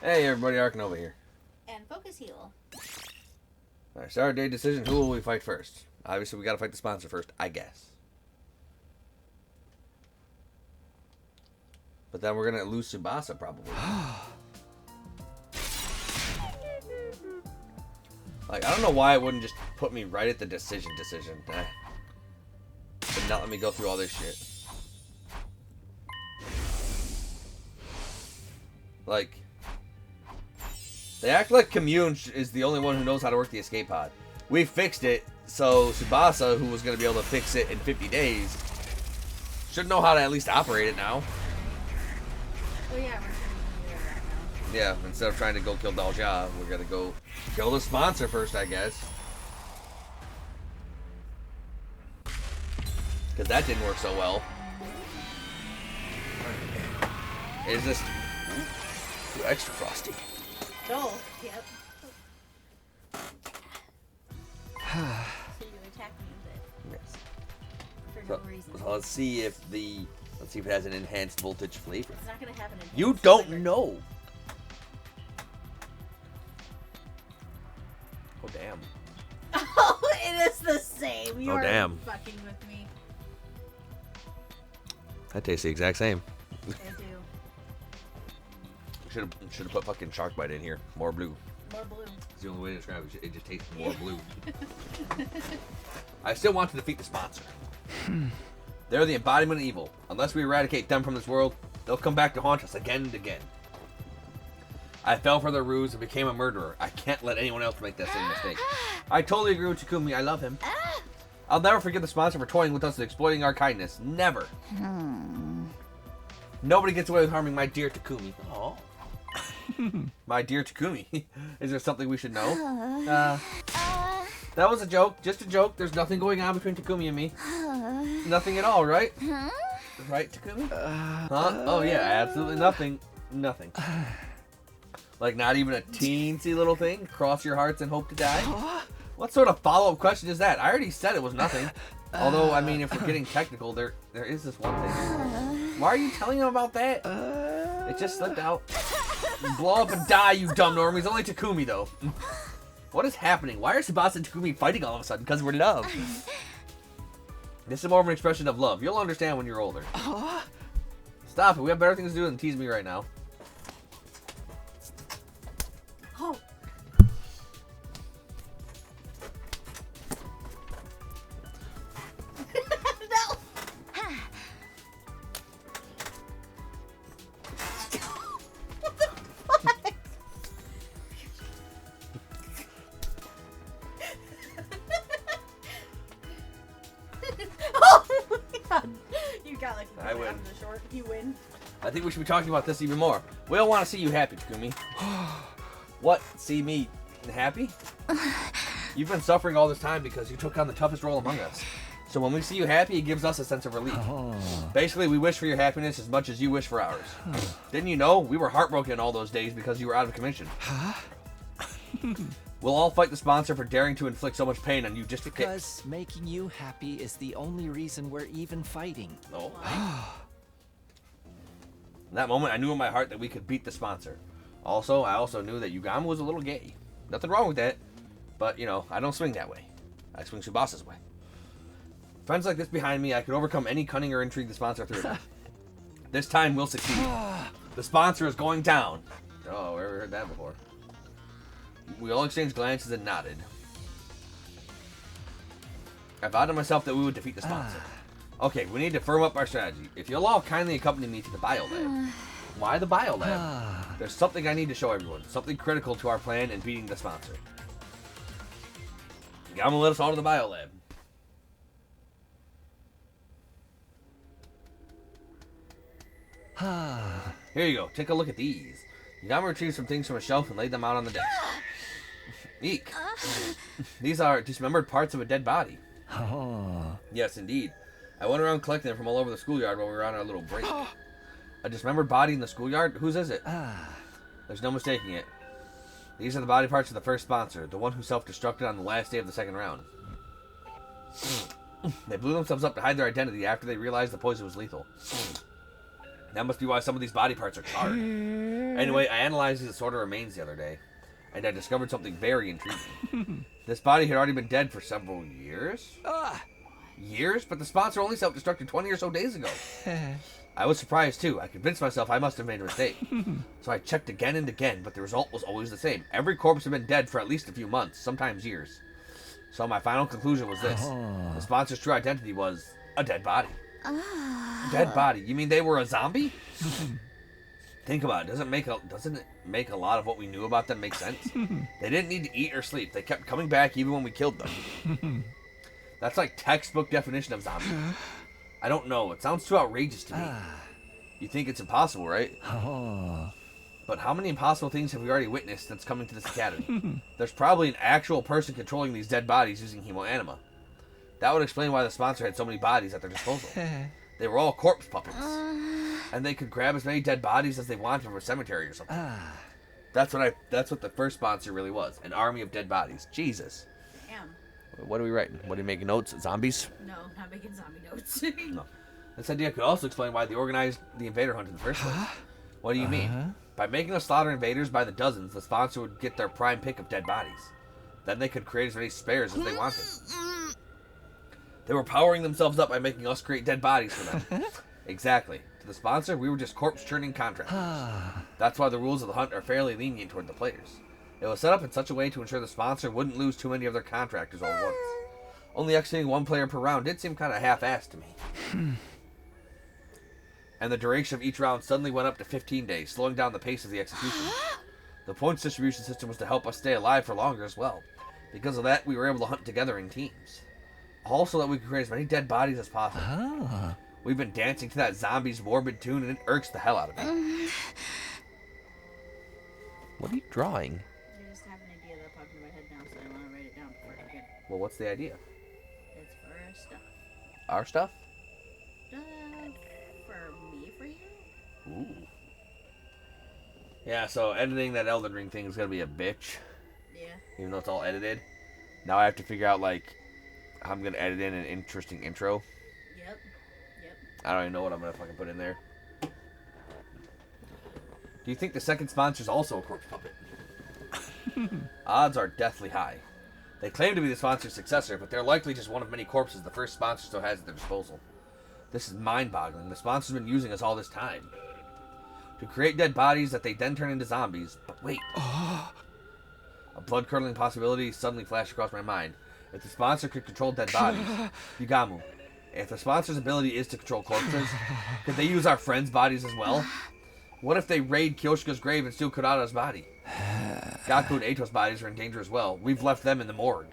Hey everybody, Arkanova here. And Focus Heal. Alright, start day decision. Who will we fight first? Obviously, we gotta fight the sponsor first, I guess. But then we're gonna lose Tsubasa, probably. Like, I don't know why it wouldn't just put me right at the decision. But not let me go through all this shit. Like, they act like Commune is the only one who knows how to work the escape pod. We fixed it, so Tsubasa, who was going to be able to fix it in 50 days, should know how to at least operate it now. Oh yeah, we're shooting the right now. Yeah, instead of trying to go kill Dalja, we're going to go kill the sponsor first, I guess. Because that didn't work so well. Is this too extra frosty? Oh, yep. So you attack me with it. Yes. For no reason. So let's see if it has an enhanced voltage flavor. It's not gonna have an enhanced You don't flavor. know. Oh damn. Oh, it is the same. You Oh, are damn. fucking with me. That tastes the exact same. I do. Should have put fucking shark bite in here. More blue. More blue. It's the only way to describe it. It just tastes more blue. I still want to defeat the sponsor. They're the embodiment of evil. Unless we eradicate them from this world, they'll come back to haunt us again and again. I fell for their ruse and became a murderer. I can't let anyone else make that same mistake. I totally agree with Takumi. I love him. I'll never forgive the sponsor for toying with us and exploiting our kindness. Never. Nobody gets away with harming my dear Takumi. Aww. My dear Takumi. Is there something we should know? That was a joke. Just a joke. There's nothing going on between Takumi and me. Nothing at all, right? Right, Takumi? Huh? Oh, yeah. Absolutely nothing. Nothing. Like, not even a teensy little thing? Cross your hearts and hope to die? What sort of follow-up question is that? I already said it was nothing. Although, I mean, if we're getting technical, there is this one thing. Why are you telling him about that? It just slipped out. Blow up and die, you dumb normies. Only Takumi, though. What is happening? Why are Tsubasa and Takumi fighting all of a sudden? Because we're in love. This is more of an expression of love. You'll understand when you're older. Stop it. We have better things to do than tease me right now. Oh. No. What the fuck? Oh my god. You got like I win. the short. You win. I think we should be talking about this even more. We all want to see you happy, Takumi. What? See me happy? You've been suffering all this time because you took on the toughest role among us. So when we see you happy, it gives us a sense of relief. Basically, we wish for your happiness as much as you wish for ours. Didn't you know? We were heartbroken all those days because you were out of commission. We'll all fight the sponsor for daring to inflict so much pain on you just to kick. Because making you happy is the only reason we're even fighting. No. In that moment, I knew in my heart that we could beat the sponsor. Also, I also knew that Yugama was a little gay. Nothing wrong with that. But, you know, I don't swing that way. I swing Tsubasa's way. Friends like this behind me, I could overcome any cunning or intrigue the sponsor threw at me. This time we'll succeed. The sponsor is going down. Oh, we ever heard that before? We all exchanged glances and nodded. I vowed to myself that we would defeat the sponsor. Okay, we need to firm up our strategy. If you'll all kindly accompany me to the biolab. Why the biolab? There's something I need to show everyone. Something critical to our plan in beating the sponsor. Yama let us all to the biolab. Here you go. Take a look at these. Yama retrieved some things from a shelf and laid them out on the desk. Eek. These are dismembered parts of a dead body. Yes, indeed. I went around collecting them from all over the schoolyard while we were on our little break. A dismembered body in the schoolyard? Whose is it? There's no mistaking it. These are the body parts of the first sponsor, the one who self-destructed on the last day of the second round. They blew themselves up to hide their identity after they realized the poison was lethal. That must be why some of these body parts are charred. And Anyway, I analyzed his assorted remains the other day, and I discovered something very intriguing. This body had already been dead for several years. Years? But the sponsor only self-destructed 20 or so days ago. I was surprised too. I convinced myself I must have made a mistake. So I checked again and again, but the result was always the same. Every corpse had been dead for at least a few months, sometimes years. So my final conclusion was this. The sponsor's true identity was a dead body. Dead body? You mean they were a zombie? Think about it. Doesn't it make a lot of what we knew about them make sense? They didn't need to eat or sleep. They kept coming back even when we killed them. That's like textbook definition of zombie. I don't know. It sounds too outrageous to me. You think it's impossible, right? But how many impossible things have we already witnessed since coming to this academy? There's probably an actual person controlling these dead bodies using hemoanima. That would explain why the sponsor had so many bodies at their disposal. They were all corpse puppets. And they could grab as many dead bodies as they wanted from a cemetery or something. That's what the first sponsor really was. An army of dead bodies. Jesus. Damn. What are we writing? What are you making notes? Zombies? No, not making zombie notes. No. This idea could also explain why they organized the invader hunt in the first place. What do you mean? By making us slaughter invaders by the dozens, the sponsor would get their prime pick of dead bodies. Then they could create as many spares as they wanted. They were powering themselves up by making us create dead bodies for them. Exactly. To the sponsor, we were just corpse-churning contractors. That's why the rules of the hunt are fairly lenient toward the players. It was set up in such a way to ensure the sponsor wouldn't lose too many of their contractors all at once. Only executing one player per round did seem kind of half-assed to me. And the duration of each round suddenly went up to 15 days, slowing down the pace of the execution. The points distribution system was to help us stay alive for longer as well. Because of that, we were able to hunt together in teams. Also that we could create as many dead bodies as possible. We've been dancing to that zombie's morbid tune, and it irks the hell out of me. What are you drawing? I just have an idea that popped in my head now, so I want to write it down before I forget. Well, what's the idea? It's for our stuff. Our stuff? For me, for you? Ooh. Yeah, so editing that Elden Ring thing is going to be a bitch. Yeah. Even though it's all edited. Now I have to figure out, like, how I'm going to edit in an interesting intro. Yep. I don't even know what I'm going to fucking put in there. Do you think the second sponsor is also a corpse puppet? Odds are deathly high. They claim to be the sponsor's successor, but they're likely just one of many corpses the first sponsor still has at their disposal. This is mind-boggling. The sponsor's been using us all this time. To create dead bodies that they then turn into zombies. But wait. A blood-curdling possibility suddenly flashed across my mind. If the sponsor could control dead bodies, Yugamu, if the sponsor's ability is to control corpses, could they use our friends' bodies as well? What if they raid Kyoshika's grave and steal Kurata's body? Gaku and Eito's bodies are in danger as well. We've left them in the morgue.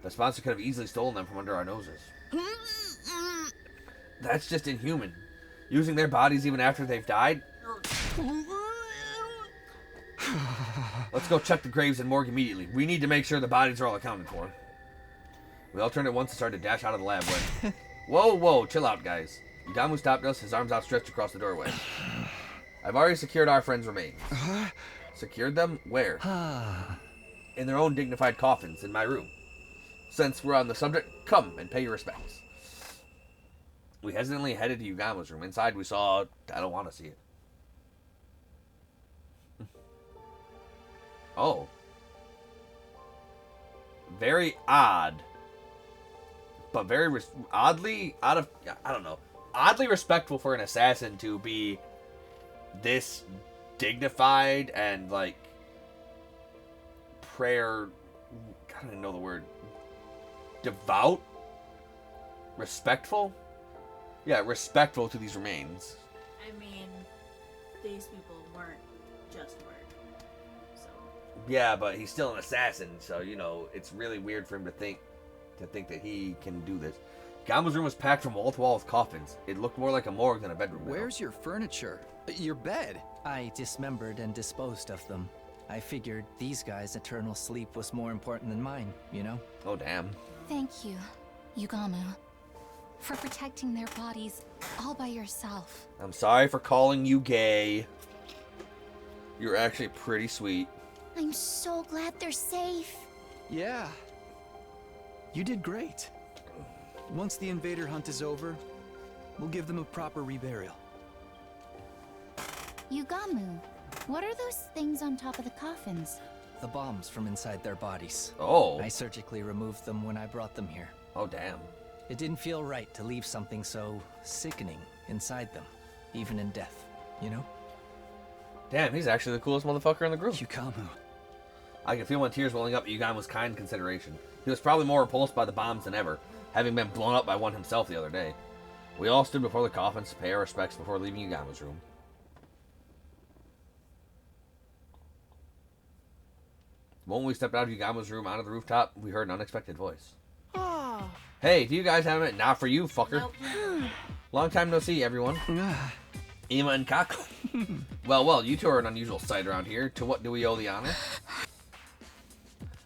The sponsor could have easily stolen them from under our noses. That's just inhuman. Using their bodies even after they've died? Let's go check the graves and morgue immediately. We need to make sure the bodies are all accounted for. We all turned at once and started to dash out of the lab when... Whoa, chill out, guys. Yugamu stopped us, his arms outstretched across the doorway. I've already secured our friends' remains. Secured them? Where? In their own dignified coffins in my room. Since we're on the subject, come and pay your respects. We hesitantly headed to Yugamu's room. Inside we saw... I don't want to see it. Oh. Very odd. But very oddly I don't know. Oddly respectful for an assassin to be this dignified and, like, prayer... I don't even know the word. Devout? Respectful? Yeah, respectful to these remains. I mean, these people weren't just work. So. Yeah, but he's still an assassin, so, you know, it's really weird for him to think that he can do this. Gamu's room was packed from wall to wall with coffins. It looked more like a morgue than a bedroom. Where's your furniture? Your bed? I dismembered and disposed of them. I figured these guys' eternal sleep was more important than mine, you know? Oh, damn. Thank you, Yugamu, for protecting their bodies all by yourself. I'm sorry for calling you gay. You're actually pretty sweet. I'm so glad they're safe. Yeah. You did great. Once the invader hunt is over, we'll give them a proper reburial. Yugamu, What are those things on top of the coffins? The bombs from inside their bodies. Oh. I surgically removed them when I brought them here. Oh, damn. It didn't feel right to leave something so sickening inside them, even in death, you know? Damn, he's actually the coolest motherfucker in the group. Yukamu. I can feel my tears welling up at Yugamu's kind consideration. He was probably more repulsed by the bombs than ever, having been blown up by one himself the other day. We all stood before the coffins to pay our respects before leaving Yugamu's room. The moment we stepped out of Yugamu's room onto the rooftop, we heard an unexpected voice. Hey, do you guys have it? Not for you, fucker. Nope. Long time no see, everyone. Ima and Kako. Well, you two are an unusual sight around here. To what do we owe the honor?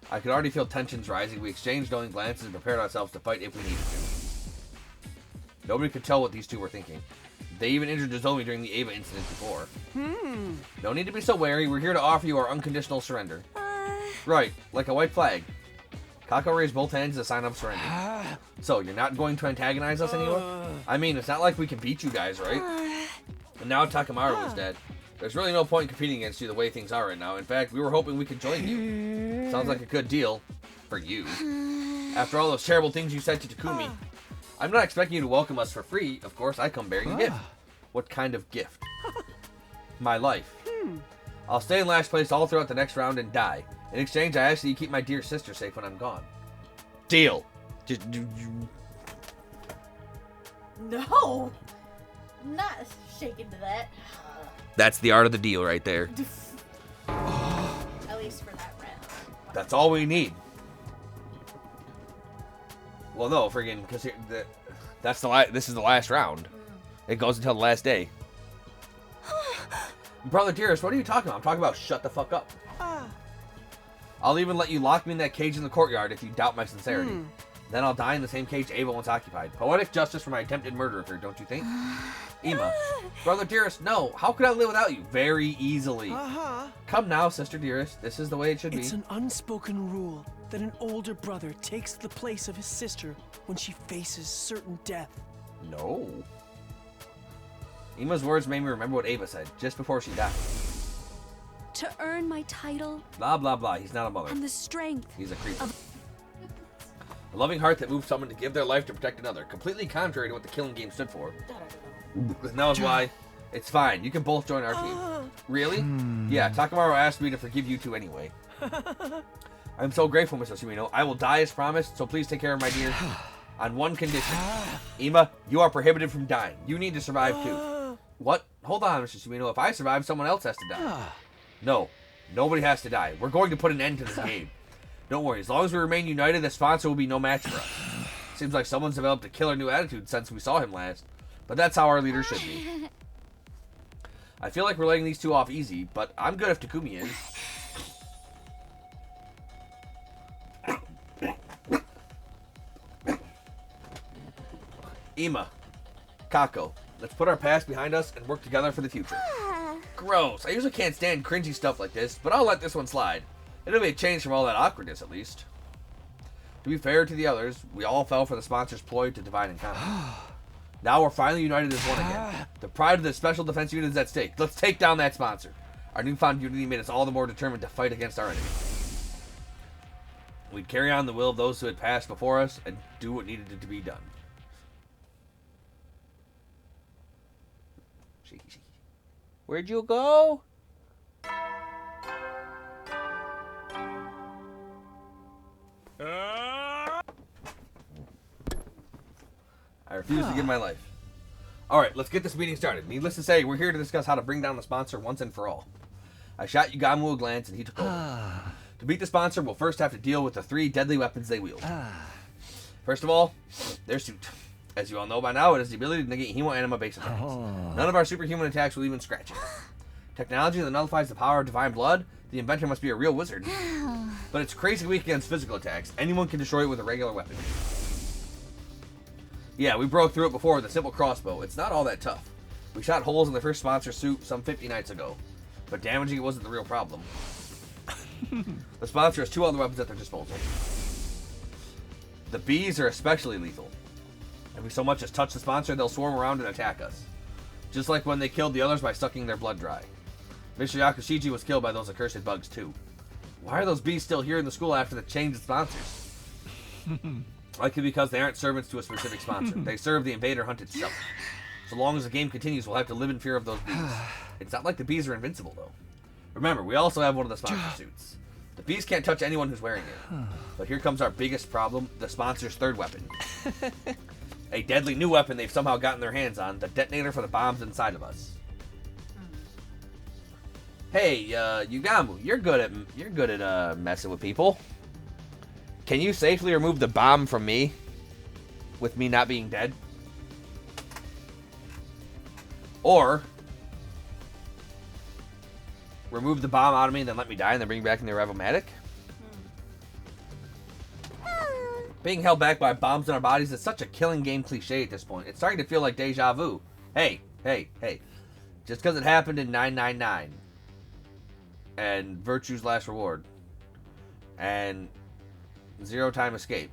I could already feel tensions rising. We exchanged knowing glances and prepared ourselves to fight if we needed to. Nobody could tell what these two were thinking. They even injured Nozomi during the Ava incident before. No need to be so wary. We're here to offer you our unconditional surrender. Right, like a white flag. Kako raised both hands as a sign of surrender. So, you're not going to antagonize us anymore? I mean, it's not like we can beat you guys, right? And now Takamaru is dead. There's really no point in competing against you the way things are right now. In fact, we were hoping we could join you. Sounds like a good deal. For you. After all those terrible things you said to Takumi. I'm not expecting you to welcome us for free. Of course, I come bearing a gift. What kind of gift? My life. I'll stay in last place all throughout the next round and die. In exchange, I ask that you keep my dear sister safe when I'm gone. Deal. Just do you... No! I'm not shaking to that. That's the art of the deal right there. At least for that round. That's all we need. Well, no, friggin', because this is the last round. It goes until the last day. Brother dearest, what are you talking about? I'm talking about shut the fuck up. I'll even let you lock me in that cage in the courtyard if you doubt my sincerity. Then I'll die in the same cage Ava once occupied. Poetic justice for my attempted murder of her, don't you think? Ima. Brother dearest, no. How could I live without you? Very easily. Come now, sister dearest. This is the way it should be. It's an unspoken rule that an older brother takes the place of his sister when she faces certain death. No. Ima's words made me remember what Ava said just before she died. To earn my title Blah, blah, blah. He's not a mother. and the strength. He's a creeper. A loving heart that moves someone to give their life to protect another. Completely contrary to what the killing game stood for. And that was why. It's fine. You can both join our team. Really? Yeah, Takamaru asked me to forgive you two anyway. I'm so grateful, Mr. Sumino. I will die as promised, so please take care of my dear. On one condition. Ima, you are prohibited from dying. You need to survive too. What? Hold on, Mr. Sumino. If I survive, someone else has to die. No, nobody has to die. We're going to put an end to this game. Don't worry, as long as we remain united, the sponsor will be no match for us. Seems like someone's developed a killer new attitude since we saw him last. But that's how our leader should be. I feel like we're letting these two off easy, but I'm good if Takumi is. Ima, Kako, let's put our past behind us and work together for the future. Gross. I usually can't stand cringy stuff like this, but I'll let this one slide. It'll be a change from all that awkwardness, at least. To be fair to the others, we all fell for the sponsor's ploy to divide and conquer. Now we're finally united as one again. The pride of the Special Defense Unit is at stake. Let's take down that sponsor. Our newfound unity made us all the more determined to fight against our enemy. We'd carry on the will of those who had passed before us and do what needed to be done. Where'd you go? I refuse to give my life. Alright, let's get this meeting started. Needless to say, we're here to discuss how to bring down the sponsor once and for all. I shot Yugamu a glance and he took over. To beat the sponsor, we'll first have to deal with the 3 deadly weapons they wield. First of all, their suit. As you all know by now, it has the ability to negate Hemo Anima base attacks. None of our superhuman attacks will even scratch it. Technology that nullifies the power of divine blood, the inventor must be a real wizard. But it's crazy weak against physical attacks. Anyone can destroy it with a regular weapon. Yeah, we broke through it before with a simple crossbow. It's not all that tough. We shot holes in the first sponsor suit some 50 nights ago. But damaging it wasn't the real problem. The sponsor has 2 other weapons at their disposal. The bees are especially lethal. If we so much as touch the sponsor, they'll swarm around and attack us. Just like when they killed the others by sucking their blood dry. Mr. Yakushiji was killed by those accursed bugs too. Why are those bees still here in the school after the change of sponsors? Likely because they aren't servants to a specific sponsor. They serve the invader hunt itself. So long as the game continues, we'll have to live in fear of those bees. It's not like the bees are invincible, though. Remember, we also have one of the sponsor suits. The bees can't touch anyone who's wearing it. But here comes our biggest problem, the sponsor's third weapon. A deadly new weapon they've somehow gotten their hands on, the detonator for the bombs inside of us. Hey, Yugamu, you're good at messing with people. Can you safely remove the bomb from me? With me not being dead? Or remove the bomb out of me and then let me die and then bring me back in the Revomatic? Being held back by bombs in our bodies is such a killing game cliche at this point. It's starting to feel like deja vu. Hey. Just because it happened in 999 and Virtue's Last Reward and Zero Time Escape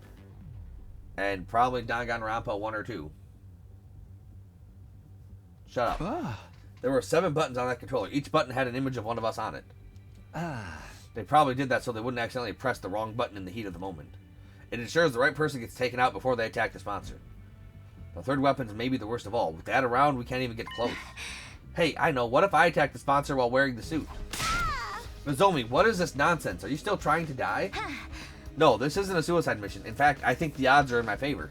and probably Danganronpa 1 or 2. Shut up. There were 7 buttons on that controller. Each button had an image of one of us on it. They probably did that so they wouldn't accidentally press the wrong button in the heat of the moment. It ensures the right person gets taken out before they attack the sponsor. The third weapon's maybe the worst of all. With that around, we can't even get close. Hey, I know. What if I attack the sponsor while wearing the suit? Nozomi, what is this nonsense? Are you still trying to die? No, this isn't a suicide mission. In fact, I think the odds are in my favor.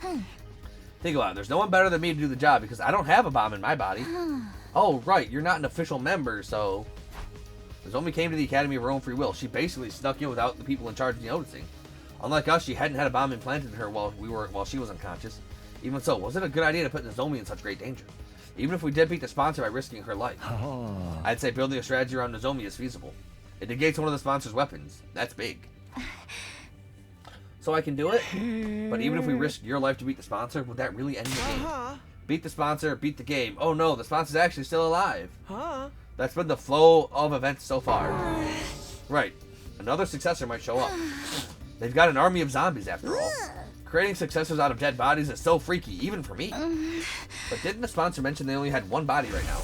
Think about it. There's no one better than me to do the job because I don't have a bomb in my body. Oh, right. You're not an official member, so... Nozomi came to the Academy of her own free will. She basically snuck in without the people in charge noticing. Unlike us, she hadn't had a bomb implanted in her while she was unconscious. Even so, was it a good idea to put Nozomi in such great danger? Even if we did beat the sponsor by risking her life. I'd say building a strategy around Nozomi is feasible. It negates one of the sponsor's weapons. That's big. So I can do it? But even if we risk your life to beat the sponsor, would that really end the game? Beat the sponsor, beat the game. Oh no, the sponsor's actually still alive. That's been the flow of events so far. Right. Another successor might show up. They've got an army of zombies after all. Creating successors out of dead bodies is so freaky, even for me. But didn't the sponsor mention they only had one body right now?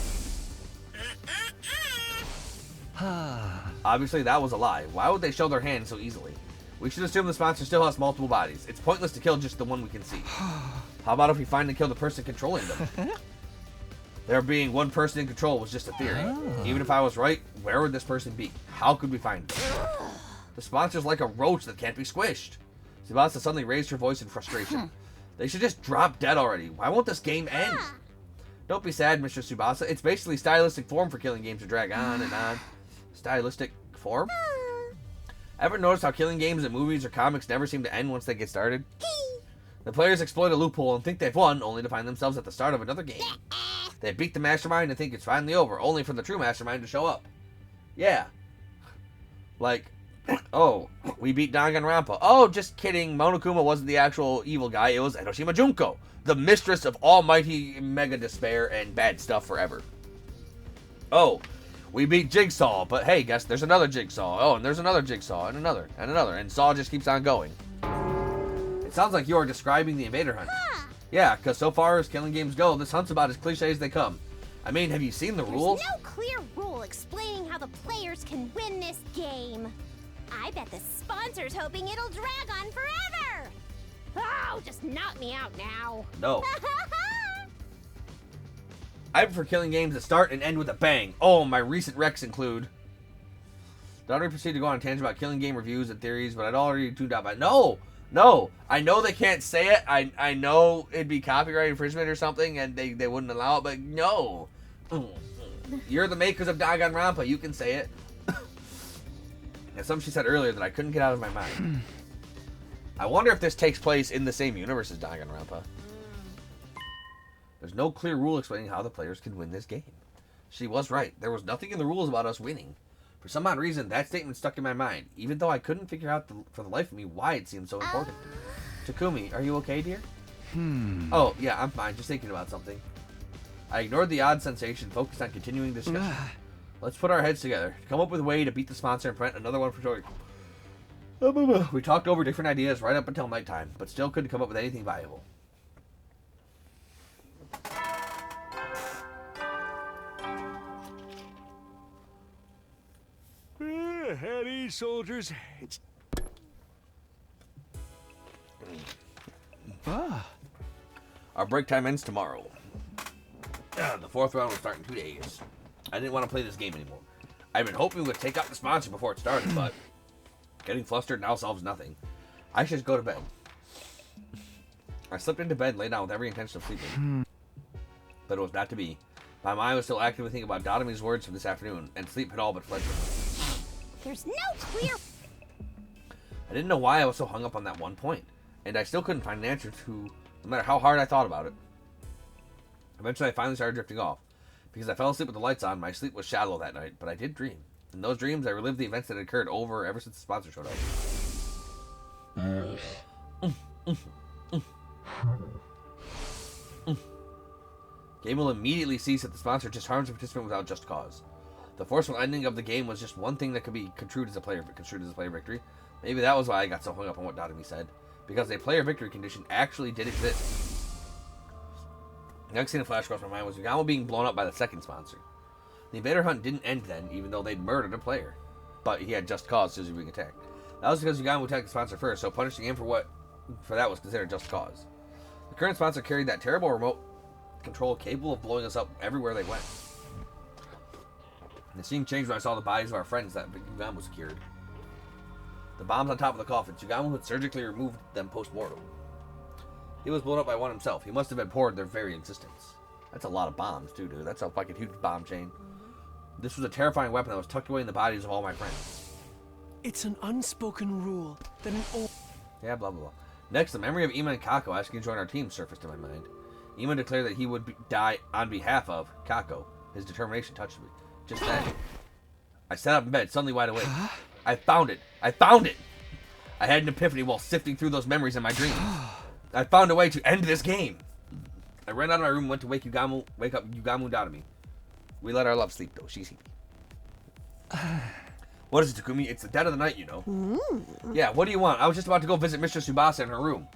Obviously that was a lie. Why would they show their hand so easily? We should assume the sponsor still has multiple bodies. It's pointless to kill just the one we can see. How about if we find and kill the person controlling them? There being one person in control was just a theory. Even if I was right, where would this person be? How could we find them? The sponsor's like a roach that can't be squished. Tsubasa suddenly raised her voice in frustration. They should just drop dead already. Why won't this game end? Don't be sad, Mr. Tsubasa. It's basically stylistic form for killing games to drag on and on. Stylistic form? Ever notice how killing games in movies or comics never seem to end once they get started? The players exploit a loophole and think they've won, only to find themselves at the start of another game. They beat the mastermind and think it's finally over, only for the true mastermind to show up. Yeah. Like, oh, we beat Danganronpa. Oh, just kidding. Monokuma wasn't the actual evil guy. It was Enoshima Junko, the mistress of almighty mega despair and bad stuff forever. Oh, we beat Jigsaw, but hey, guess there's another Jigsaw. Oh, and there's another Jigsaw, and another, and Saw just keeps on going. It sounds like you are describing the invader hunt. Yeah, because so far as killing games go, this hunt's about as cliche as they come. I mean, have you seen the rules? There's no clear rule explaining how the players can win this game. I bet the sponsor's hoping it'll drag on forever. Oh, just knock me out now. No. I prefer killing games that start and end with a bang. Oh, my recent wrecks include... I'd already proceed to go on a tangent about killing game reviews and theories, but I'd already tuned out by... No! I know they can't say it. I know it'd be copyright infringement or something, and they wouldn't allow it, but no. You're the makers of Danganronpa. You can say it. And something she said earlier that I couldn't get out of my mind. I wonder if this takes place in the same universe as Danganronpa. There's no clear rule explaining how the players can win this game. She was right. There was nothing in the rules about us winning. For some odd reason, that statement stuck in my mind, even though I couldn't figure out for the life of me why it seemed so important. Takumi, are you okay, dear? Oh, yeah, I'm fine. Just thinking about something. I ignored the odd sensation, focused on continuing discussion. Let's put our heads together. Come up with a way to beat the sponsor and prevent another one from showing. We talked over different ideas right up until nighttime, but still couldn't come up with anything viable. At ease, soldiers. Our break time ends tomorrow. The fourth round will start in 2 days. I didn't want to play this game anymore. I've been hoping we would take out the sponsor before it started, but getting flustered now solves nothing. I should just go to bed. I slipped into bed and lay down with every intention of sleeping. But it was not to be. My mind was still actively thinking about Dotami's words from this afternoon, and sleep had all but fled from me. There's no clear. I didn't know why I was so hung up on that one point, and I still couldn't find an answer to, no matter how hard I thought about it. Eventually I finally started drifting off. Because I fell asleep with the lights on, my sleep was shallow that night, but I did dream. In those dreams, I relived the events that had occurred ever since the sponsor showed up. Game will immediately cease if the sponsor just harms a participant without just cause. The forceful ending of the game was just one thing that could be construed as a player victory. Maybe that was why I got so hung up on what Dotami said. Because a player victory condition actually did exist. The next thing that flashed across my mind was Yugamo being blown up by the second sponsor. The invader hunt didn't end then, even though they'd murdered a player. But he had just cause as he was being attacked. That was because Yugamo attacked the sponsor first, so punishing him for that was considered just cause. The current sponsor carried that terrible remote control capable of blowing us up everywhere they went. The scene changed when I saw the bodies of our friends that Yugamo secured. The bombs on top of the coffins, Yugamo had surgically removed them post-mortem. He was blown up by one himself. He must have been poured their very existence. That's a lot of bombs, too, dude. That's a fucking huge bomb chain. This was a terrifying weapon that was tucked away in the bodies of all my friends. It's an unspoken rule that an old... Yeah, blah, blah, blah. Next, the memory of Ima and Kako asking to join our team surfaced in my mind. Ima declared that he would die on behalf of Kako. His determination touched me. Just then, I sat up in bed, suddenly wide awake. I found it! I found it! I had an epiphany while sifting through those memories in my dreams. I found a way to end this game. I ran out of my room and went to wake up Yugamo Dotami. We let our love sleep, though. She's sleepy. What is it, Takumi? It's the dead of the night, you know. Yeah, what do you want? I was just about to go visit Mr. Tsubasa in her room.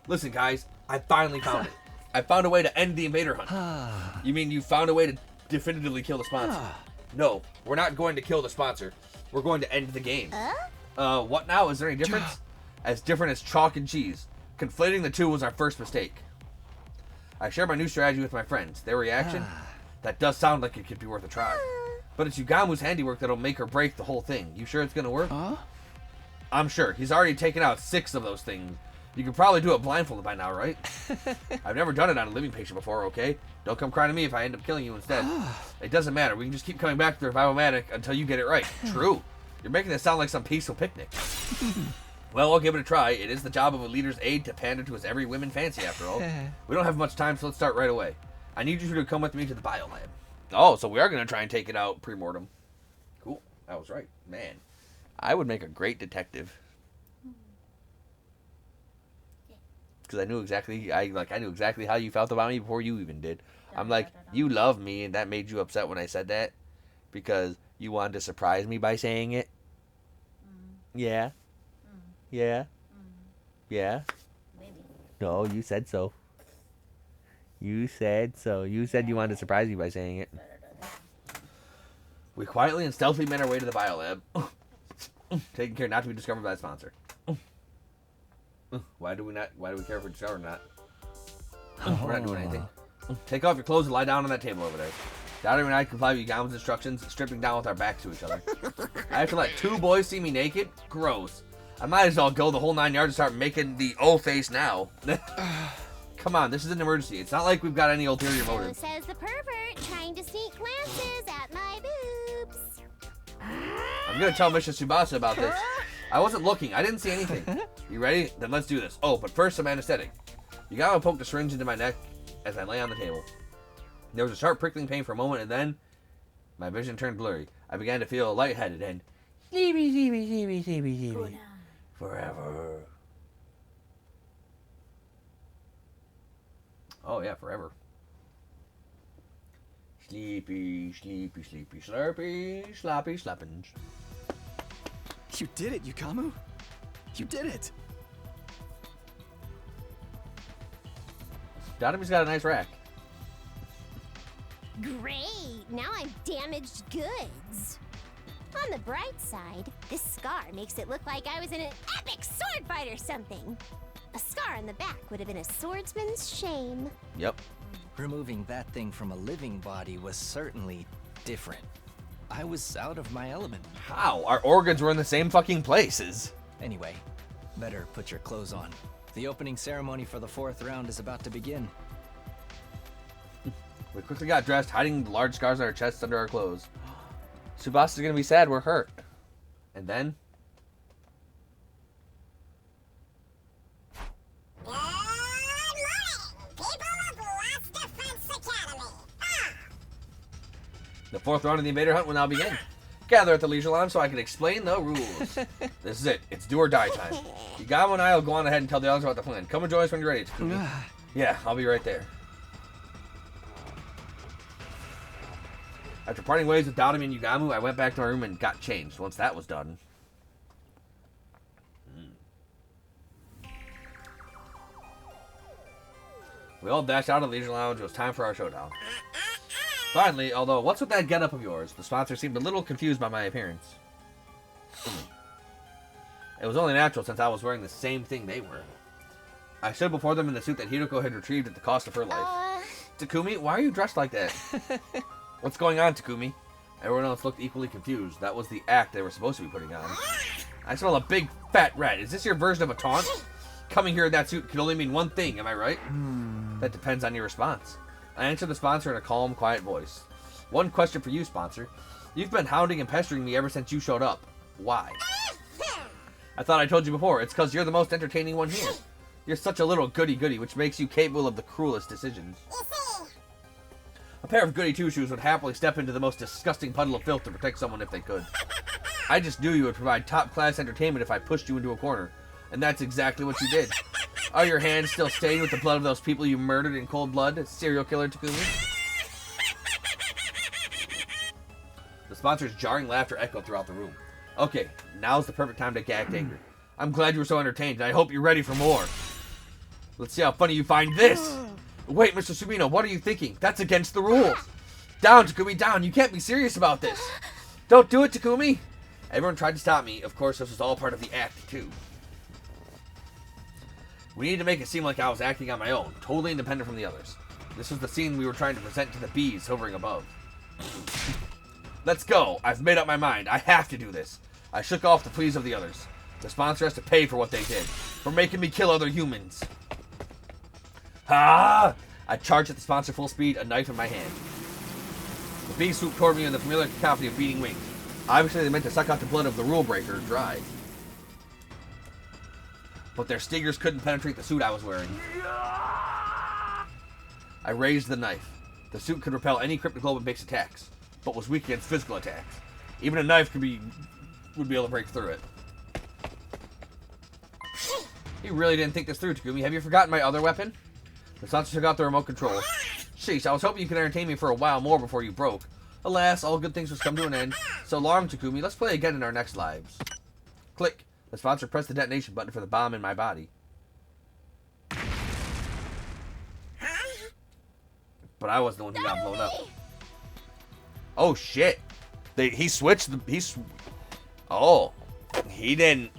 Listen, guys, I finally found it. I found a way to end the invader hunt. You mean you found a way to definitively kill the sponsor? No, we're not going to kill the sponsor. We're going to end the game. What now? Is there any difference? As different as chalk and cheese. Conflating the two was our first mistake. I shared my new strategy with my friends. Their reaction? That does sound like it could be worth a try. But it's Yugamu's handiwork that'll make or break the whole thing. You sure it's gonna work? I'm sure. He's already taken out 6 of those things. You could probably do it blindfolded by now, right? I've never done it on a living patient before, okay? Don't come crying to me if I end up killing you instead. It doesn't matter. We can just keep coming back to the revival-matic until you get it right. True. You're making this sound like some peaceful picnic. Well, I'll give it a try. It is the job of a leader's aide to pander to his every women fancy, after all. We don't have much time, so let's start right away. I need you to come with me to the biolab. Oh, so we are going to try and take it out pre-mortem. Cool. I was right. Man, I would make a great detective. Because I knew exactly how you felt about me before you even did. I'm like, you love me, and that made you upset when I said that? Because you wanted to surprise me by saying it? Yeah? Yeah? Yeah? Maybe. No, you said so. You said so. You said you wanted to surprise me by saying it. We quietly and stealthily made our way to the biolab, taking care not to be discovered by the sponsor. Why do we care if we're discovered or not? We're not doing anything. Take off your clothes and lie down on that table over there. Dotami and I comply with Yugamo's instructions, stripping down with our backs to each other. I have to let 2 boys see me naked? Gross. I might as well go the whole 9 yards and start making the O face now. Come on, this is an emergency. It's not like we've got any ulterior motive. So says the pervert trying to sneak glances at my boobs. I'm gonna tell Mr. Tsubasa about this. I wasn't looking. I didn't see anything. You ready? Then let's do this. Oh, but first some anesthetic. Yugamo poked a syringe into my neck as I lay on the table. There was a sharp prickling pain for a moment, and then my vision turned blurry. I began to feel lightheaded and sleepy. Forever. Oh yeah, forever. Sleepy, sleepy, sleepy, slurpy, sloppy, slappinge. You did it, Yugamu. You did it. Dotami's got a nice rack. Great! Now I'm damaged goods. On On the bright side, this scar makes it look like I was in an epic sword fight or something. A scar on the back would have been a swordsman's shame. Yep. Removing that thing from a living body was certainly different. I was out of my element. How? Our organs were in the same fucking places. Anyway, better put your clothes on. The opening ceremony for the 4th round is about to begin. We quickly got dressed, hiding the large scars on our chests under our clothes. Subasa's gonna be sad we're hurt. And then... Good morning, people of Lost Defense Academy. The 4th round of the Invader Hunt will now begin. Gather at the Leisure Lounge so I can explain the rules. This is it. It's do or die time. Yagamo and I will go on ahead and tell the others about the plan. Come and join us when you're ready, Takumi. Yeah, I'll be right there. After parting ways with Dadami and Yagamo, I went back to my room and got changed. Once that was done... We all dashed out of the Leisure Lounge. It was time for our showdown. Finally, although, what's with that getup of yours? The sponsor seemed a little confused by my appearance. It was only natural since I was wearing the same thing they were. I stood before them in the suit that Hiroko had retrieved at the cost of her life. Takumi, why are you dressed like that? What's going on, Takumi? Everyone else looked equally confused. That was the act they were supposed to be putting on. I smell a big fat rat. Is this your version of a taunt? Coming here in that suit can only mean one thing, am I right? That depends on your response. I answered the sponsor in a calm, quiet voice. One question for you, sponsor. You've been hounding and pestering me ever since you showed up. Why? I thought I told you before. It's because you're the most entertaining one here. You're such a little goody-goody, which makes you capable of the cruelest decisions. A pair of goody two-shoes would happily step into the most disgusting puddle of filth to protect someone if they could. I just knew you would provide top-class entertainment if I pushed you into a corner. And that's exactly what you did. Are your hands still stained with the blood of those people you murdered in cold blood, serial killer Takumi? The sponsor's jarring laughter echoed throughout the room. Okay, now's the perfect time to act angry. I'm glad you were so entertained, and I hope you're ready for more. Let's see how funny you find this. Wait, Mr. Sumino, what are you thinking? That's against the rules. Down, Takumi, down. You can't be serious about this. Don't do it, Takumi. Everyone tried to stop me. Of course, this was all part of the act, too. We needed to make it seem like I was acting on my own, totally independent from the others. This was the scene we were trying to present to the bees hovering above. Let's go. I've made up my mind. I have to do this. I shook off the pleas of the others. The sponsor has to pay for what they did, for making me kill other humans. Ah! I charged at the sponsor full speed, a knife in my hand. The bees swooped toward me in the familiar cacophony of beating wings. Obviously, they meant to suck out the blood of the rule breaker dry. But their stingers couldn't penetrate the suit I was wearing. I raised the knife. The suit could repel any cryptoglobe-based attacks, but was weak against physical attacks. Even a knife would be able to break through it. You really didn't think this through, Takumi. Have you forgotten my other weapon? The sponsor took out the remote control. Sheesh, I was hoping you could entertain me for a while more before you broke. Alas, all good things must come to an end. So long, Takumi. Let's play again in our next lives. Click. The sponsor pressed the detonation button for the bomb in my body. But I was the one who got blown up. Oh, shit. He switched the... Oh. He didn't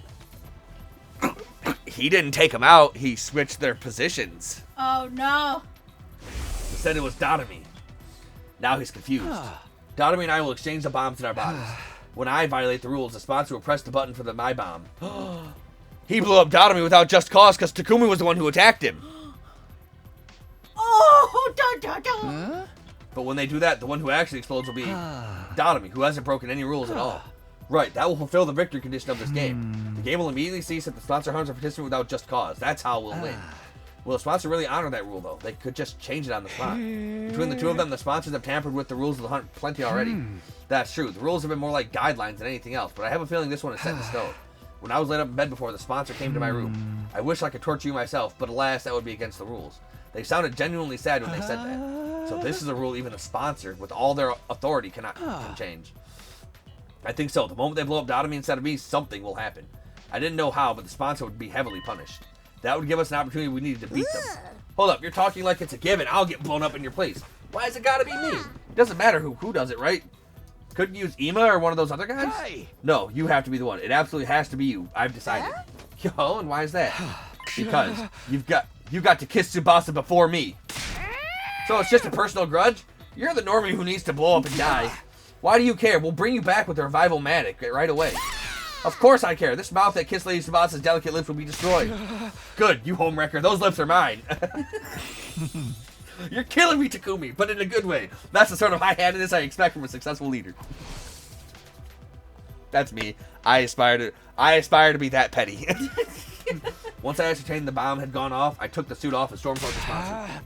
take him out. He switched their positions. Oh, no. He said it was Dadami. Now he's confused. Dadami and I will exchange the bombs in our bodies. When I violate the rules, the sponsor will press the button for my bomb. He blew up Dadami without just cause because Takumi was the one who attacked him. Oh, da da da. But when they do that, the one who actually explodes will be Dadami, who hasn't broken any rules at all. Right, that will fulfill the victory condition of this game. The game will immediately cease if the sponsor harms a participant without just cause. That's how we'll win. Will the sponsor really honor that rule, though? They could just change it on the spot. Between the two of them, the sponsors have tampered with the rules of the hunt plenty already. That's true. The rules have been more like guidelines than anything else, but I have a feeling this one is set in stone. When I was laid up in bed before, the sponsor came to my room. I wish I could torture you myself, but alas, that would be against the rules. They sounded genuinely sad when they said that. So this is a rule even the sponsor, with all their authority, can change. I think so. The moment they blow up Dadami instead of me, something will happen. I didn't know how, but the sponsor would be heavily punished. That would give us an opportunity we needed to beat them. Hold up, you're talking like it's a given. I'll get blown up in your place. Why has it gotta be me? It doesn't matter who does it, right? Couldn't use Ima or one of those other guys? Hey! No, you have to be the one. It absolutely has to be you. I've decided. Yo, and why is that? Because you got to kiss Tsubasa before me. So it's just a personal grudge? You're the normie who needs to blow up and die. Why do you care? We'll bring you back with the revival-matic right away. Of course I care. This mouth that kissed Lady Tsubasa's delicate lips will be destroyed. Good, you homewrecker. Those lips are mine. You're killing me, Takumi, but in a good way. That's the sort of high-handedness I expect from a successful leader. That's me. I aspire to be that petty. Once I ascertained the bomb had gone off, I took the suit off and stormed towards the sponsor.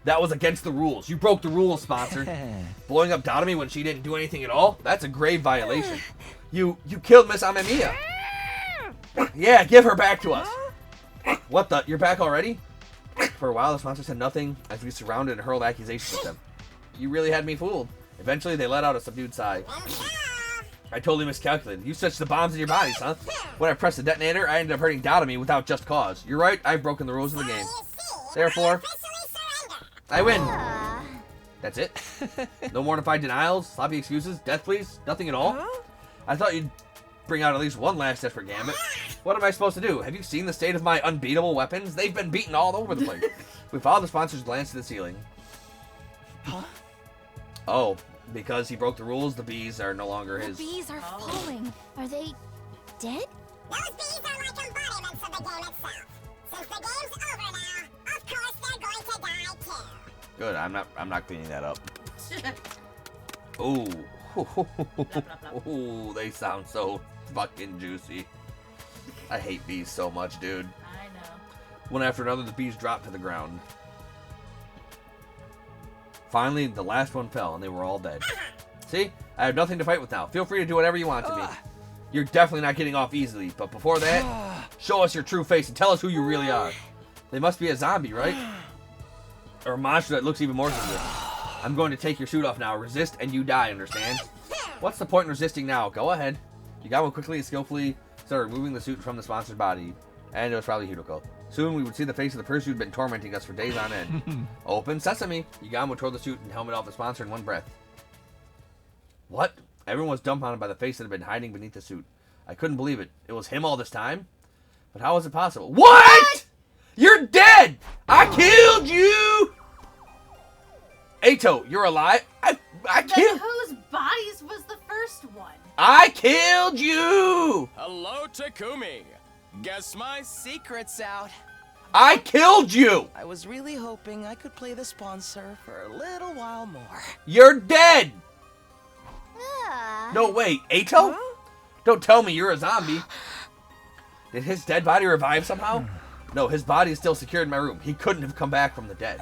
That was against the rules. You broke the rules, sponsor. Blowing up Dotomi when she didn't do anything at all? That's a grave violation. You killed Miss Amemiya. Yeah, give her back to us. What the? You're back already? For a while, the sponsor said nothing as we surrounded and hurled accusations at them. You really had me fooled. Eventually, they let out a subdued sigh. I totally miscalculated. You switched the bombs in your bodies, huh? When I pressed the detonator, I ended up hurting Dotomi without just cause. You're right, I've broken the rules of the game. Therefore, I win. That's it? No mortified denials, sloppy excuses, death pleas, nothing at all? I thought you'd bring out at least one last desperate gambit. What am I supposed to do? Have you seen the state of my unbeatable weapons? They've been beaten all over the place. We followed the sponsor's glance to the ceiling. Huh? Oh, because he broke the rules, the bees are no longer his. The bees are falling. Are they dead? Those bees are like embodiments of the game itself. Since the game's over now, of course they're going to die too. Good, I'm not cleaning that up. Ooh. Ooh, they sound so fucking juicy. I hate bees so much, dude. I know. One after another, the bees dropped to the ground. Finally, the last one fell, and they were all dead. See? I have nothing to fight with now. Feel free to do whatever you want to me. You're definitely not getting off easily, but before that, show us your true face and tell us who you really are. They must be a zombie, right? Or a monster that looks even more than this. I'm going to take your suit off now. Resist and you die, understand? What's the point in resisting now? Go ahead. Yugamo quickly and skillfully started removing the suit from the sponsor's body. And it was probably Hidoko. Soon we would see the face of the person who'd been tormenting us for days on end. Open sesame. Yugamo tore the suit and helmet off the sponsor in one breath. What? Everyone was dumbfounded by the face that had been hiding beneath the suit. I couldn't believe it. It was him all this time? But how was it possible? What? You're dead! I killed you! Eito, you're alive? I Then killed... whose bodies was the first one? I killed you! Hello, Takumi. Guess my secret's out. I killed you! I was really hoping I could play the sponsor for a little while more. You're dead! Ah. No, wait, Eito? Don't tell me you're a zombie. Did his dead body revive somehow? No, his body is still secured in my room. He couldn't have come back from the dead.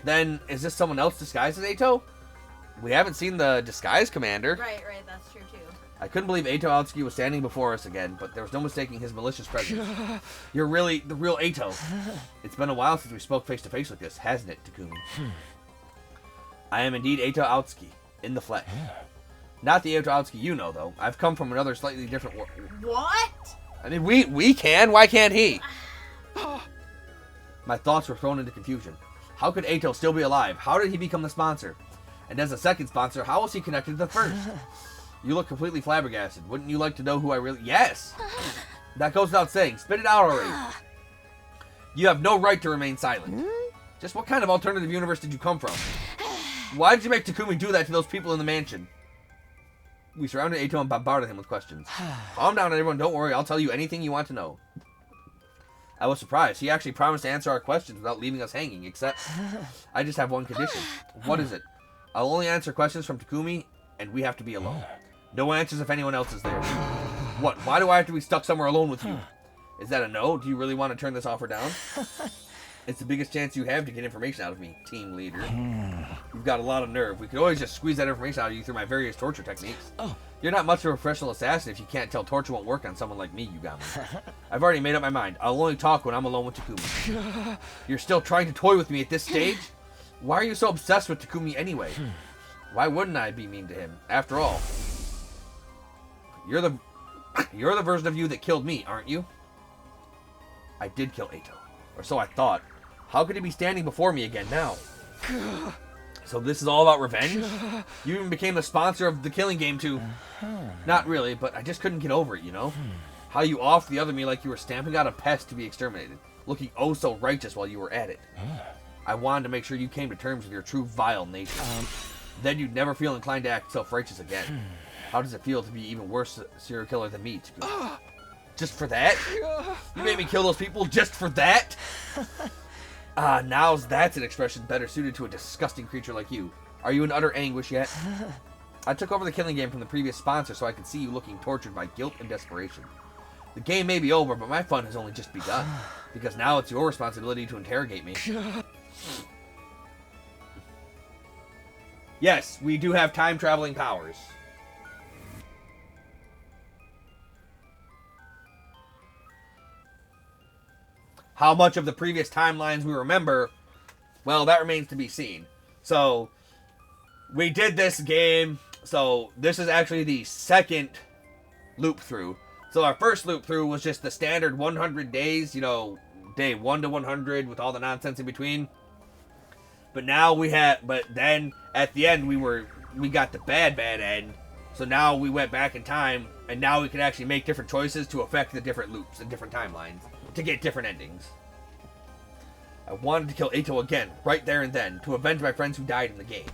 Then, is this someone else disguised as Eito? We haven't seen the disguise commander. Right, that's true too. I couldn't believe Eito Aotsuki was standing before us again, but there was no mistaking his malicious presence. You're really the real Eito. It's been a while since we spoke face to face like this, hasn't it, Takumi? I am indeed Eito Aotsuki, in the flesh. Not the Eito Aotsuki you know, though. I've come from another slightly different world. What? I mean, we can. Why can't he? My thoughts were thrown into confusion. How could Eito still be alive? How did he become the sponsor? And as a second sponsor, how was he connected to the first? You look completely flabbergasted. Wouldn't you like to know who I really... Yes! That goes without saying. Spit it out already. You have no right to remain silent. Just what kind of alternative universe did you come from? Why did you make Takumi do that to those people in the mansion? We surrounded Eito and bombarded him with questions. Calm down, everyone. Don't worry. I'll tell you anything you want to know. I was surprised. He actually promised to answer our questions without leaving us hanging, except I just have one condition. What is it? I'll only answer questions from Takumi, and we have to be alone. No answers if anyone else is there. What? Why do I have to be stuck somewhere alone with you? Is that a no? Do you really want to turn this offer down? It's the biggest chance you have to get information out of me, team leader. You've got a lot of nerve. We could always just squeeze that information out of you through my various torture techniques. You're not much of a professional assassin if you can't tell torture won't work on someone like me, Yugami. I've already made up my mind. I'll only talk when I'm alone with Takumi. You're still trying to toy with me at this stage? Why are you so obsessed with Takumi anyway? Why wouldn't I be mean to him? After all, you're the version of you that killed me, aren't you? I did kill Eito. Or so I thought. How could he be standing before me again now? So this is all about revenge? You even became the sponsor of the killing game too. Not really, but I just couldn't get over it, you know? How you offed the other me like you were stamping out a pest to be exterminated, looking oh so righteous while you were at it. I wanted to make sure you came to terms with your true vile nature. Then you'd never feel inclined to act self-righteous again. How does it feel to be even worse serial killer than me, Takumi? Just for that? You made me kill those people just for that? That's an expression better suited to a disgusting creature like you. Are you in utter anguish yet? I took over the killing game from the previous sponsor so I could see you looking tortured by guilt and desperation. The game may be over, but my fun has only just begun. Because now it's your responsibility to interrogate me. Yes, we do have time-traveling powers. How much of the previous timelines we remember, well, that remains to be seen. So, we did this game. So, this is actually the second loop through. So, our first loop through was just the standard 100 days, you know, day 1 to 100 with all the nonsense in between. But now but then at the end we got the bad end. So now we went back in time, and now we can actually make different choices to affect the different loops and different timelines to get different endings. I wanted to kill Eito again, right there and then, to avenge my friends who died in the game.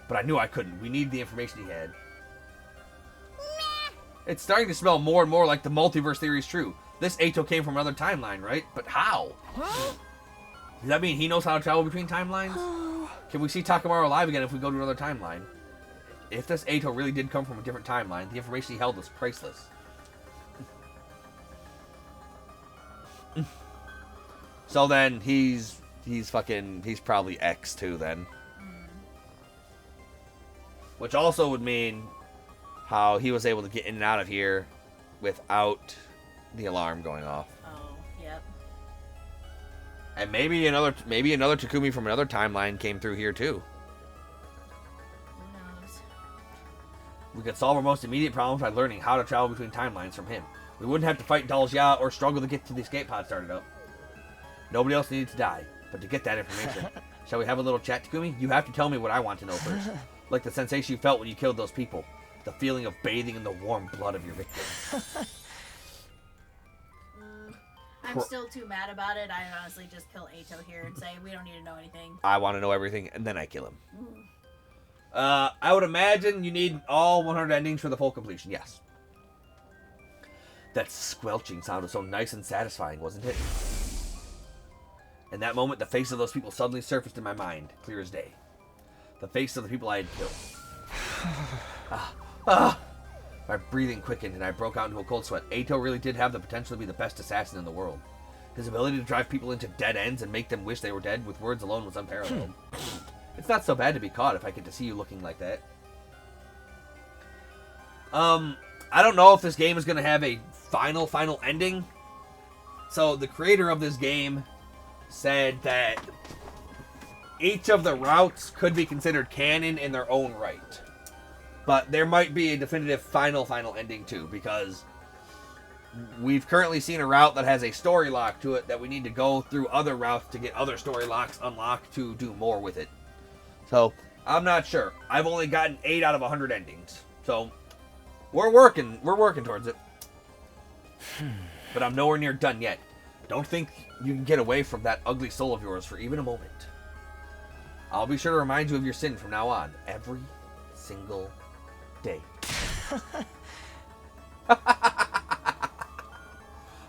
But I knew I couldn't. We needed the information he had. It's starting to smell more and more like the multiverse theory is true. This Eito came from another timeline, right? But how? Does that mean he knows how to travel between timelines? Can we see Takamaru alive again if we go to another timeline? If this Eito really did come from a different timeline, the information he held was priceless. So then he's probably X too then. Which also would mean how he was able to get in and out of here without the alarm going off. Oh, yep. And maybe another Takumi from another timeline came through here too. Who knows? We could solve our most immediate problems by learning how to travel between timelines from him. We wouldn't have to fight Dalja or struggle to get to the escape pod started up. Nobody else needed to die, but to get that information. Shall we have a little chat, Takumi? You have to tell me what I want to know first. Like the sensation you felt when you killed those people. The feeling of bathing in the warm blood of your victim. I'm still too mad about it. I honestly just kill Eito here and say, we don't need to know anything. I want to know everything, and then I kill him. I would imagine you need all 100 endings for the full completion, yes. That squelching sound was so nice and satisfying, wasn't it? In that moment, the face of those people suddenly surfaced in my mind, clear as day. The face of the people I had killed. My breathing quickened and I broke out into a cold sweat. Eito really did have the potential to be the best assassin in the world. His ability to drive people into dead ends and make them wish they were dead with words alone was unparalleled. It's not so bad to be caught if I get to see you looking like that. I don't know if this game is going to have a final ending. So the creator of this game said that each of the routes could be considered canon in their own right. But there might be a definitive final ending too, because we've currently seen a route that has a story lock to it that we need to go through other routes to get other story locks unlocked to do more with it. So, I'm not sure. I've only gotten 8 out of 100 endings. So, we're working towards it. But I'm nowhere near done yet. Don't think you can get away from that ugly soul of yours for even a moment. I'll be sure to remind you of your sin from now on, every single day.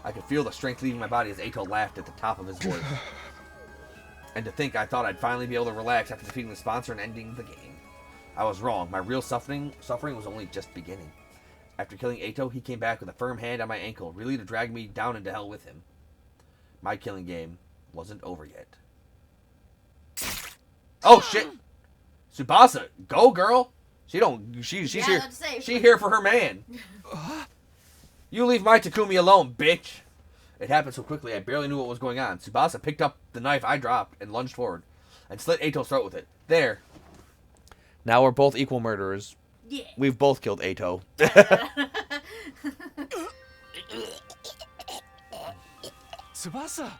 I could feel the strength leaving my body as Eito laughed at the top of his voice. And to think I thought I'd finally be able to relax after defeating the sponsor and ending the game. I was wrong. My real suffering was only just beginning. After killing Eito, he came back with a firm hand on my ankle, really to drag me down into hell with him. My killing game wasn't over yet. Oh shit! Tsubasa, go girl! She's here. She's here for her man. You leave my Takumi alone, bitch! It happened so quickly I barely knew what was going on. Tsubasa picked up the knife I dropped and lunged forward, and slit Eito's throat with it. There. Now we're both equal murderers. Yeah. We've both killed Eito. Tsubasa!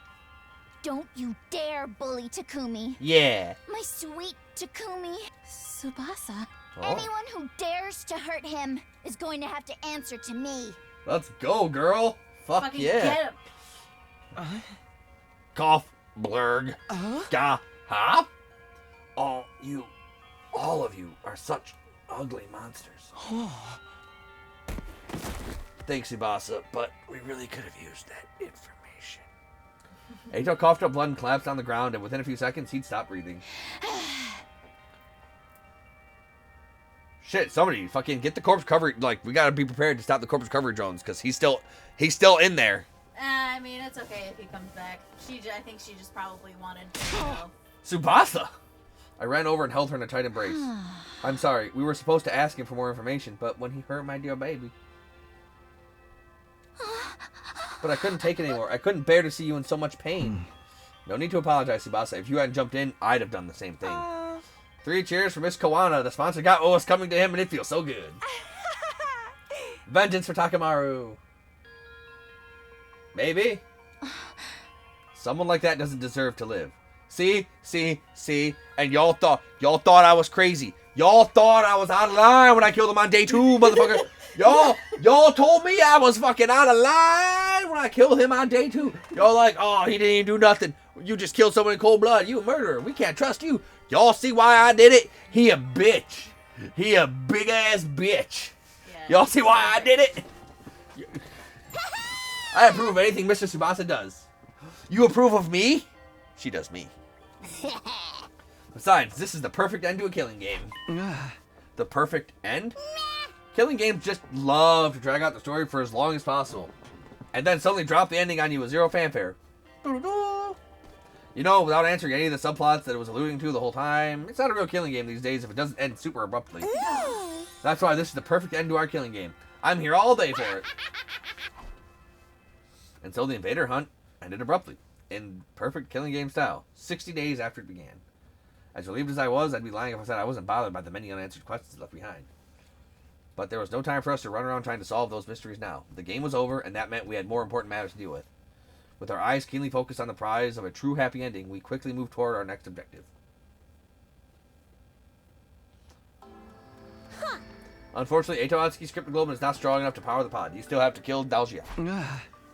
Don't you dare bully Takumi. Yeah. My sweet Takumi. Tsubasa. Oh. Anyone who dares to hurt him is going to have to answer to me. Let's go, girl. Fuck Fucking yeah. get him. Cough, blurg. Ga, ha? All of you are such ugly monsters. Thanks, Tsubasa, but we really could have used that information. Eito coughed up blood and collapsed on the ground, and within a few seconds, he'd stop breathing. Shit, somebody fucking get the corpse cover. Like, we gotta be prepared to stop the corpse recovery drones, because he's still in there. I mean, it's okay if he comes back. I think she just probably wanted to go. Tsubasa! I ran over and held her in a tight embrace. I'm sorry, we were supposed to ask him for more information, but when he hurt my dear baby. But I couldn't take it anymore. I couldn't bear to see you in so much pain. No need to apologize, Tsubasa. If you hadn't jumped in, I'd have done the same thing. 3 cheers for Miss Kawana. The sponsor got what was coming to him, and it feels so good. Vengeance for Takamaru. Maybe. Someone like that doesn't deserve to live. See? And y'all thought I was crazy. Y'all thought I was out of line when I killed him on day 2, motherfucker. Y'all told me I was fucking out of line when I killed him on day 2. Y'all like, oh, he didn't even do nothing. You just killed someone in cold blood. You a murderer. We can't trust you. Y'all see why I did it? He a bitch. He a big ass bitch. Yeah. Y'all see why I did it? I approve of anything Mr. Tsubasa does. You approve of me? She does me. Besides, this is the perfect end to a killing game. The perfect end? Killing games just love to drag out the story for as long as possible. And then suddenly drop the ending on you with zero fanfare. You know, without answering any of the subplots that it was alluding to the whole time. It's not a real killing game these days if it doesn't end super abruptly. That's why this is the perfect end to our killing game. I'm here all day for it. And so the invader hunt ended abruptly, in perfect killing game style, 60 days after it began. As relieved as I was, I'd be lying if I said I wasn't bothered by the many unanswered questions left behind. But there was no time for us to run around trying to solve those mysteries now. The game was over, and that meant we had more important matters to deal with. With our eyes keenly focused on the prize of a true happy ending, we quickly moved toward our next objective. Unfortunately, Eito Atsuki's scripted globe is not strong enough to power the pod. You still have to kill Daljia.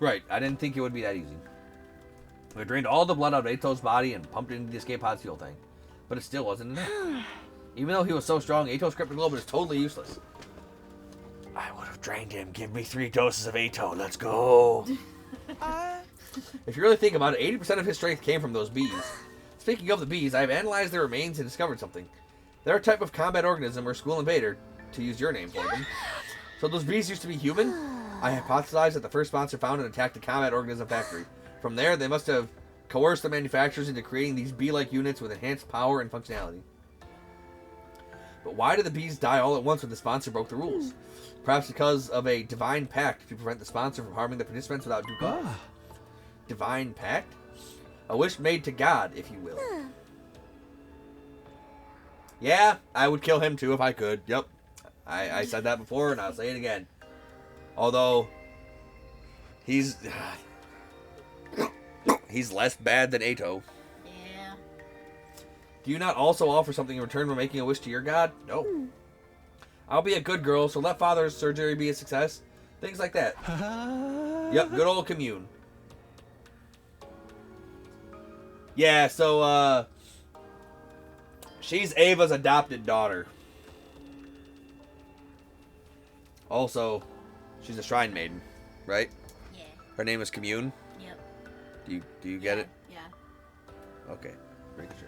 Right, I didn't think it would be that easy. We drained all the blood out of Eito's body and pumped it into the escape pod's fuel tank. But it still wasn't enough. Even though he was so strong, Eito's scripted globe is totally useless. I would have drained him. Give me 3 doses of Eito. Let's go. If you really think about it, 80% of his strength came from those bees. Speaking of the bees, I've analyzed their remains and discovered something. They're a type of combat organism or school invader, to use your name for them. So those bees used to be human? I hypothesized that the first sponsor found and attacked the combat organism factory. From there, they must have coerced the manufacturers into creating these bee-like units with enhanced power and functionality. But why did the bees die all at once when the sponsor broke the rules? Perhaps because of a divine pact to prevent the sponsor from harming the participants without due cause. Divine pact? A wish made to God, if you will. Yeah, I would kill him too if I could. Yep. I said that before and I'll say it again. Although, he's less bad than Eito. Yeah. Do you not also offer something in return for making a wish to your god? No. I'll be a good girl, so let father's surgery be a success. Things like that. Yep, good old commune. Yeah, so, she's Ava's adopted daughter. Also, she's a shrine maiden, right? Yeah. Her name is Commune? Yep. Do you get it? Yeah. Okay, making sure.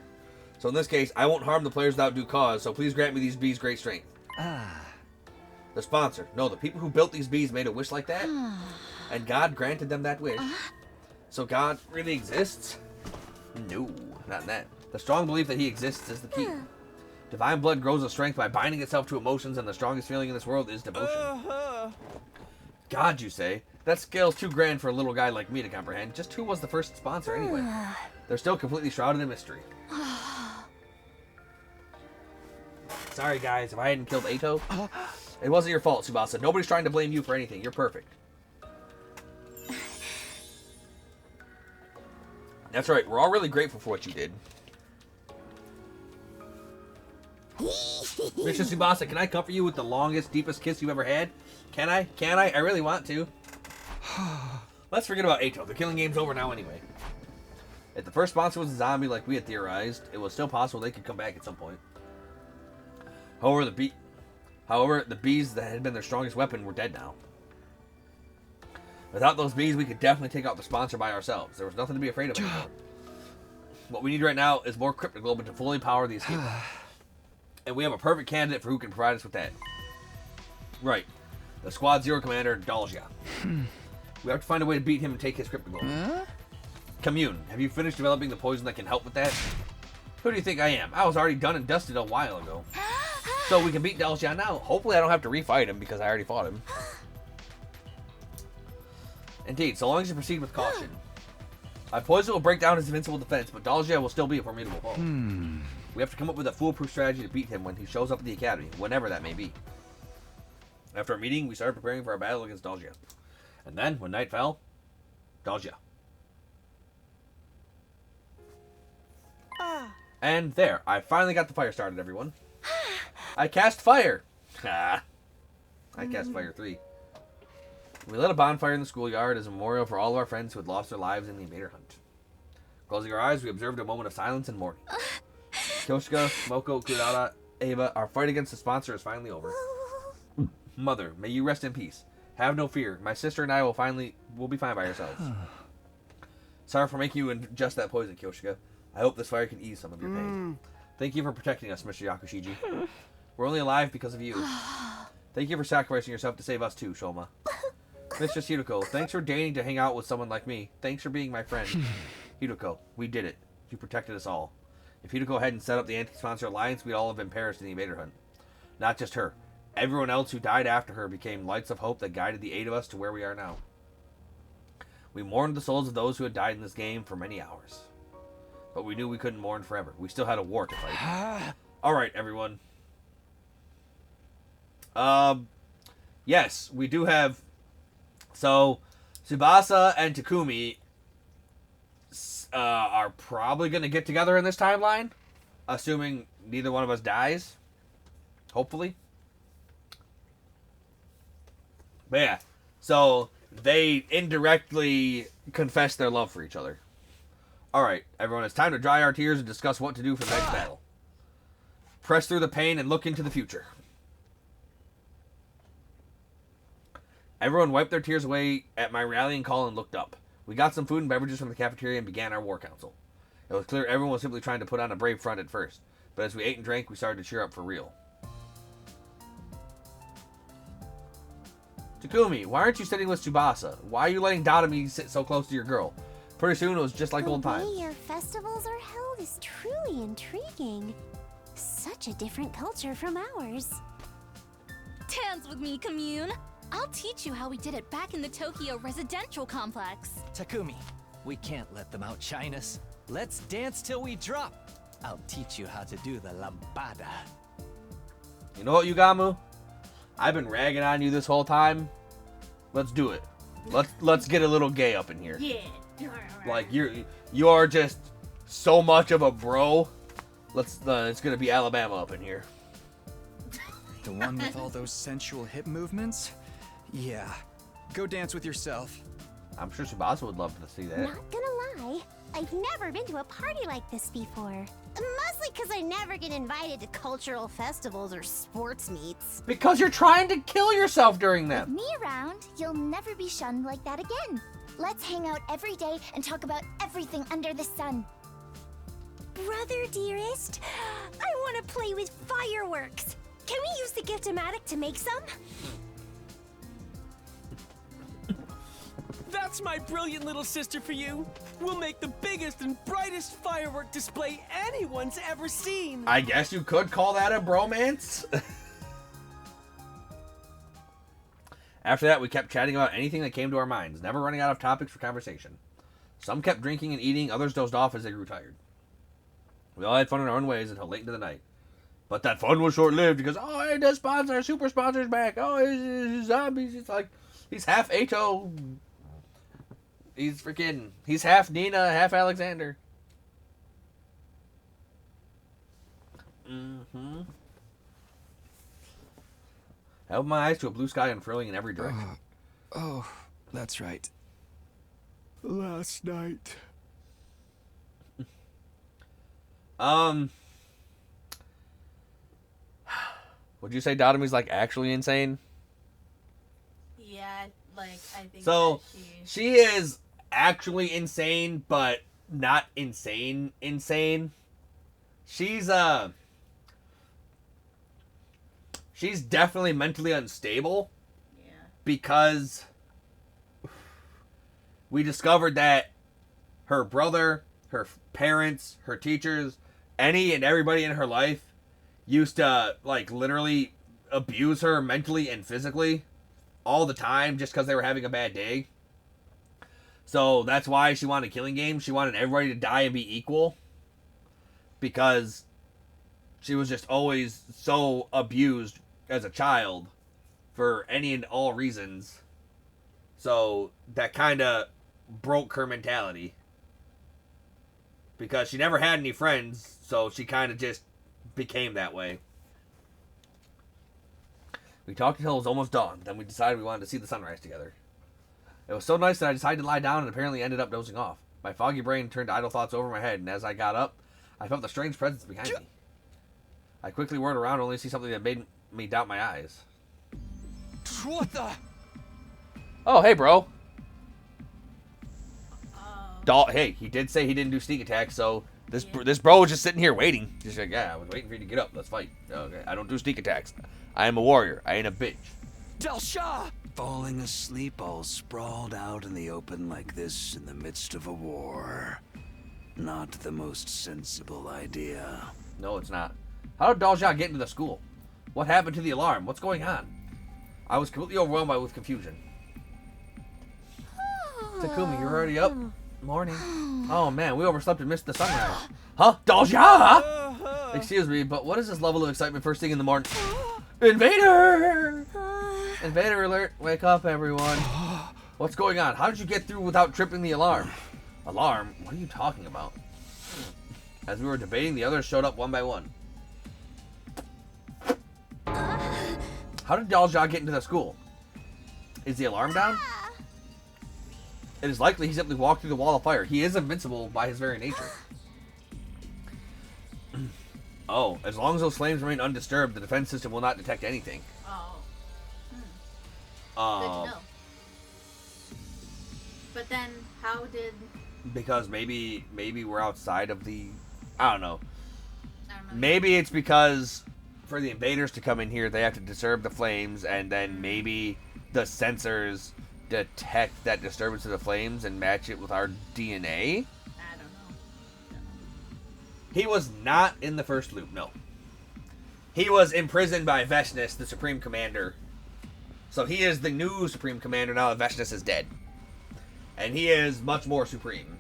So in this case, I won't harm the players without due cause, so please grant me these bees great strength. The sponsor. No, the people who built these bees made a wish like that, and God granted them that wish. So God really exists? No, not in that. The strong belief that he exists is the key. Divine blood grows with strength by binding itself to emotions, and the strongest feeling in this world is devotion. God, you say? That scale's too grand for a little guy like me to comprehend. Just who was the first sponsor anyway? They're still completely shrouded in mystery. Sorry, guys, if I hadn't killed Eito, it wasn't your fault, Tsubasa. Nobody's trying to blame you for anything. You're perfect. That's right. We're all really grateful for what you did. Mr. Tsubasa, can I comfort you with the longest, deepest kiss you've ever had? Can I? Can I? I really want to. Let's forget about Ato. The killing game's over now anyway. If the first sponsor was a zombie like we had theorized, it was still possible they could come back at some point. However, the bees that had been their strongest weapon were dead now. Without those bees, we could definitely take out the sponsor by ourselves. There was nothing to be afraid of anymore. What we need right now is more cryptoglobin to fully power the escape. And we have a perfect candidate for who can provide us with that. Right. The Squad Zero Commander, Dalgia. We have to find a way to beat him and take his cryptoglobin. Commune, have you finished developing the poison that can help with that? Who do you think I am? I was already done and dusted a while ago. So we can beat Dalgia now. Hopefully I don't have to refight him because I already fought him. Indeed, so long as you proceed with caution. My poison will break down his invincible defense, but Dalgia will still be a formidable foe. We have to come up with a foolproof strategy to beat him when he shows up at the academy, whenever that may be. After our meeting, we started preparing for our battle against Dalgia. And then, when night fell, Dalgia. And there, I finally got the fire started, everyone. I cast fire! I cast fire 3. We lit a bonfire in the schoolyard as a memorial for all of our friends who had lost their lives in the invader hunt. Closing our eyes, we observed a moment of silence and mourning. Kyoshika, Moko, Kurara, Ava, our fight against the sponsor is finally over. Mother, may you rest in peace. Have no fear. My sister and I will be fine by ourselves. Sorry for making you ingest that poison, Kyoshika. I hope this fire can ease some of your pain. Thank you for protecting us, Mr. Yakushiji. We're only alive because of you. Thank you for sacrificing yourself to save us too, Shoma. Mistress Hideko, thanks for deigning to hang out with someone like me. Thanks for being my friend. Hideko, we did it. You protected us all. If Hideko hadn't set up the anti-sponsor alliance, we'd all have been perished in the invader hunt. Not just her. Everyone else who died after her became lights of hope that guided the 8 of us to where we are now. We mourned the souls of those who had died in this game for many hours. But we knew we couldn't mourn forever. We still had a war to fight. Alright, everyone. Yes, we do have... So, Tsubasa and Takumi are probably going to get together in this timeline. Assuming neither one of us dies. Hopefully. But yeah. So, they indirectly confess their love for each other. Alright, everyone, it's time to dry our tears and discuss what to do for the next battle. Press through the pain and look into the future. Everyone wiped their tears away at my rallying call and looked up. We got some food and beverages from the cafeteria and began our war council. It was clear everyone was simply trying to put on a brave front at first, but as we ate and drank, we started to cheer up for real. Takumi, why aren't you sitting with Tsubasa? Why are you letting Dadami sit so close to your girl? Pretty soon it was just like old times. The way your festivals are held is truly intriguing. Such a different culture from ours. Dance with me, Commune. I'll teach you how we did it back in the Tokyo residential complex. Takumi, we can't let them outshine us. Let's dance till we drop. I'll teach you how to do the lambada. You know what, Yugamu? I've been ragging on you this whole time. Let's do it. Let's get a little gay up in here. Yeah. Like you are just so much of a bro. It's gonna be Alabama up in here. The one with all those sensual hip movements? Yeah. Go dance with yourself. I'm sure Tsubasa would love to see that. Not gonna lie, I've never been to a party like this before. Mostly because I never get invited to cultural festivals or sports meets. Because you're trying to kill yourself during With them. me around, you'll never be shunned like that again. Let's hang out every day and talk about everything under the sun. Brother dearest, I want to play with fireworks. Can we use the Gift-O-Matic to make some? That's my brilliant little sister for you. We'll make the biggest and brightest firework display anyone's ever seen. I guess you could call that a bromance. After that, we kept chatting about anything that came to our minds, never running out of topics for conversation. Some kept drinking and eating, others dozed off as they grew tired. We all had fun in our own ways until late into the night. But that fun was short-lived because, oh, hey, the sponsor, super sponsor's back. Oh, he's zombies. It's like, he's half Ato He's half Nina, half Alexander. Mm-hmm. I opened my eyes to a blue sky unfurling in every direction. Oh, that's right. Last night. Would you say Dotomi's like actually insane? Yeah, like I think So that she is actually insane, but not insane. She's definitely mentally unstable. Yeah. Because we discovered that her brother, her parents, her teachers, any and everybody in her life used to like literally abuse her mentally and physically all the time just because they were having a bad day. So that's why she wanted Killing Game. She wanted everybody to die and be equal. Because she was just always so abused as a child for any and all reasons. So that kind of broke her mentality. Because she never had any friends, so she kind of just became that way. We talked until it was almost dawn. Then we decided we wanted to see the sunrise together. It was so nice that I decided to lie down and apparently ended up dozing off. My foggy brain turned idle thoughts over my head, and as I got up, I felt a strange presence behind me. I quickly whirled around only to see something that made me doubt my eyes. What the? Oh, hey, bro. Hey, he did say he didn't do sneak attacks, so this bro was just sitting here waiting. Just like, yeah, I was waiting for you to get up. Let's fight. Okay, I don't do sneak attacks. I am a warrior. I ain't a bitch. Del Shah! Falling asleep all sprawled out in the open like this in the midst of a war. Not the most sensible idea. No, it's not. How did Dalja get into the school? What happened to the alarm? What's going on? I was completely overwhelmed with confusion. Takumi, you're already up? Morning. Oh man, we overslept and missed the sunrise. Huh? Dalja! Excuse me, but what is this level of excitement first thing in the morning? Invader! Invader alert! Wake up, everyone. What's going on? How did you get through without tripping the alarm? Alarm? What are you talking about? As we were debating, the others showed up one by one. How did Dalja get into the school? Is the alarm down? It is likely he simply walked through the wall of fire. He is invincible by his very nature. Oh, as long as those flames remain undisturbed, the defense system will not detect anything. Oh. Good to know. But then, how did... Because maybe we're outside of the... I don't know. Maybe it's because for the invaders to come in here, they have to disturb the flames, and then maybe the sensors detect that disturbance of the flames and match it with our DNA? I don't know. He was not in the first loop, no. He was imprisoned by Veshnis, the Supreme Commander. So he is the new Supreme Commander now that Veshnis is dead. And he is much more supreme.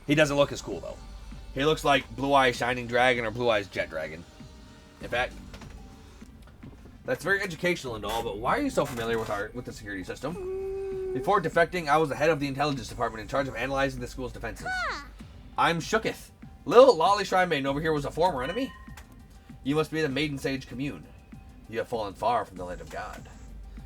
He doesn't look as cool, though. He looks like Blue Eyes Shining Dragon or Blue Eyes Jet Dragon. In fact, that's very educational and all, but why are you so familiar with the security system? Before defecting, I was the head of the intelligence department in charge of analyzing the school's defenses. I'm Shooketh. Little Lolly Shrine Maiden over here was a former enemy? You must be the Maiden Sage Commune. You have fallen far from the land of God.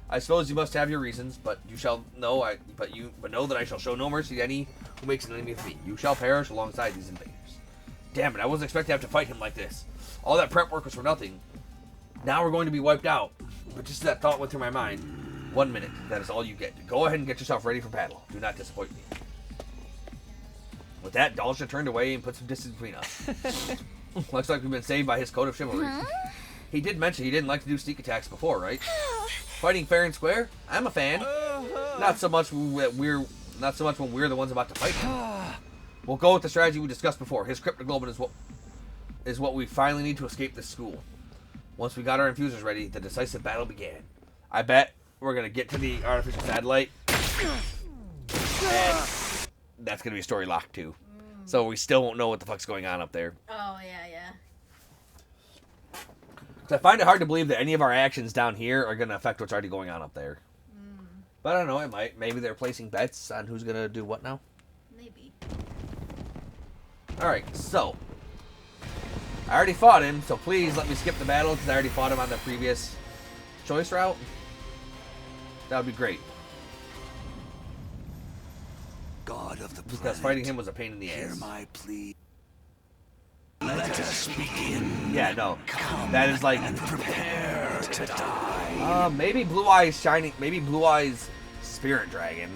I suppose you must have your reasons, but you shall know but know that I shall show no mercy to any who makes an enemy of me. You shall perish alongside these invaders. Damn it, I wasn't expecting to have to fight him like this. All that prep work was for nothing. Now we're going to be wiped out. But just that thought went through my mind. 1 minute. That is all you get. Go ahead and get yourself ready for battle. Do not disappoint me. With that, Dalja turned away and put some distance between us. Looks like we've been saved by his code of chivalry. He did mention he didn't like to do sneak attacks before, right? Fighting fair and square? I'm a fan. Not so much when we're the ones about to fight him. We'll go with the strategy we discussed before. His cryptoglobin is what we finally need to escape this school. Once we got our infusers ready, the decisive battle began. I bet we're gonna get to the artificial satellite, and that's gonna be a story lock too. So we still won't know what the fuck's going on up there. Oh, yeah. So I find it hard to believe that any of our actions down here are gonna affect what's already going on up there. But I don't know, it might. Maybe they're placing bets on who's gonna do what now. Maybe. Alright, so. I already fought him, so please let me skip the battle because I already fought him on the previous choice route. That would be great. God of the Because planet, fighting him was a pain in the hear ass. my plea. Let us begin. Yeah, no. Come That is like... and prepare to die. Maybe Blue Eyes Shining... Maybe Blue Eyes Spirit Dragon.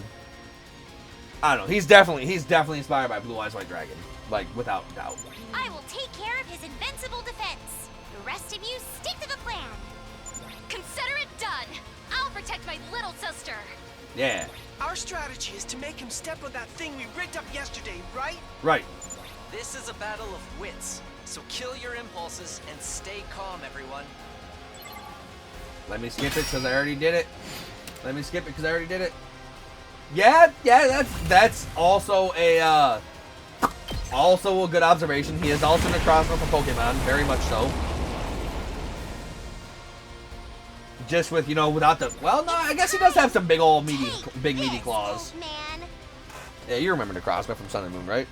I don't know. He's definitely inspired by Blue Eyes White Dragon. Like, without doubt. I will take care of his invincible defense. The rest of you stick to the plan. Consider it done. I'll protect my little sister. Yeah. Our strategy is to make him step on that thing we rigged up yesterday, right? Right. This is a battle of wits, so kill your impulses and stay calm, everyone. Let me skip it because I already did it. Let me skip it because I already did it. Yeah, that's also a good observation. He is also in the crossbow for Pokemon, very much so. Just with, you know, without the... Well, no, I guess he does have some big old meaty claws. Man. Yeah, you remember the crossbow from Sun and Moon, right?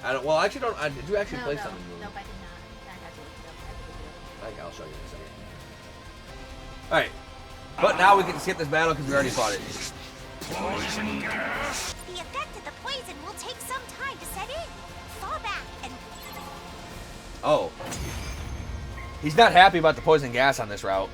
I don't... Well, I actually don't... did you actually play Sun and Moon? Nope, I did not. I had to look it up. I had to look it up. I think I'll show you in a second. Alright. But now we can skip this battle because we already fought it. Poison gas. The effect of the poison will take some time to set in. Fall back and... Oh. He's not happy about the poison gas on this route.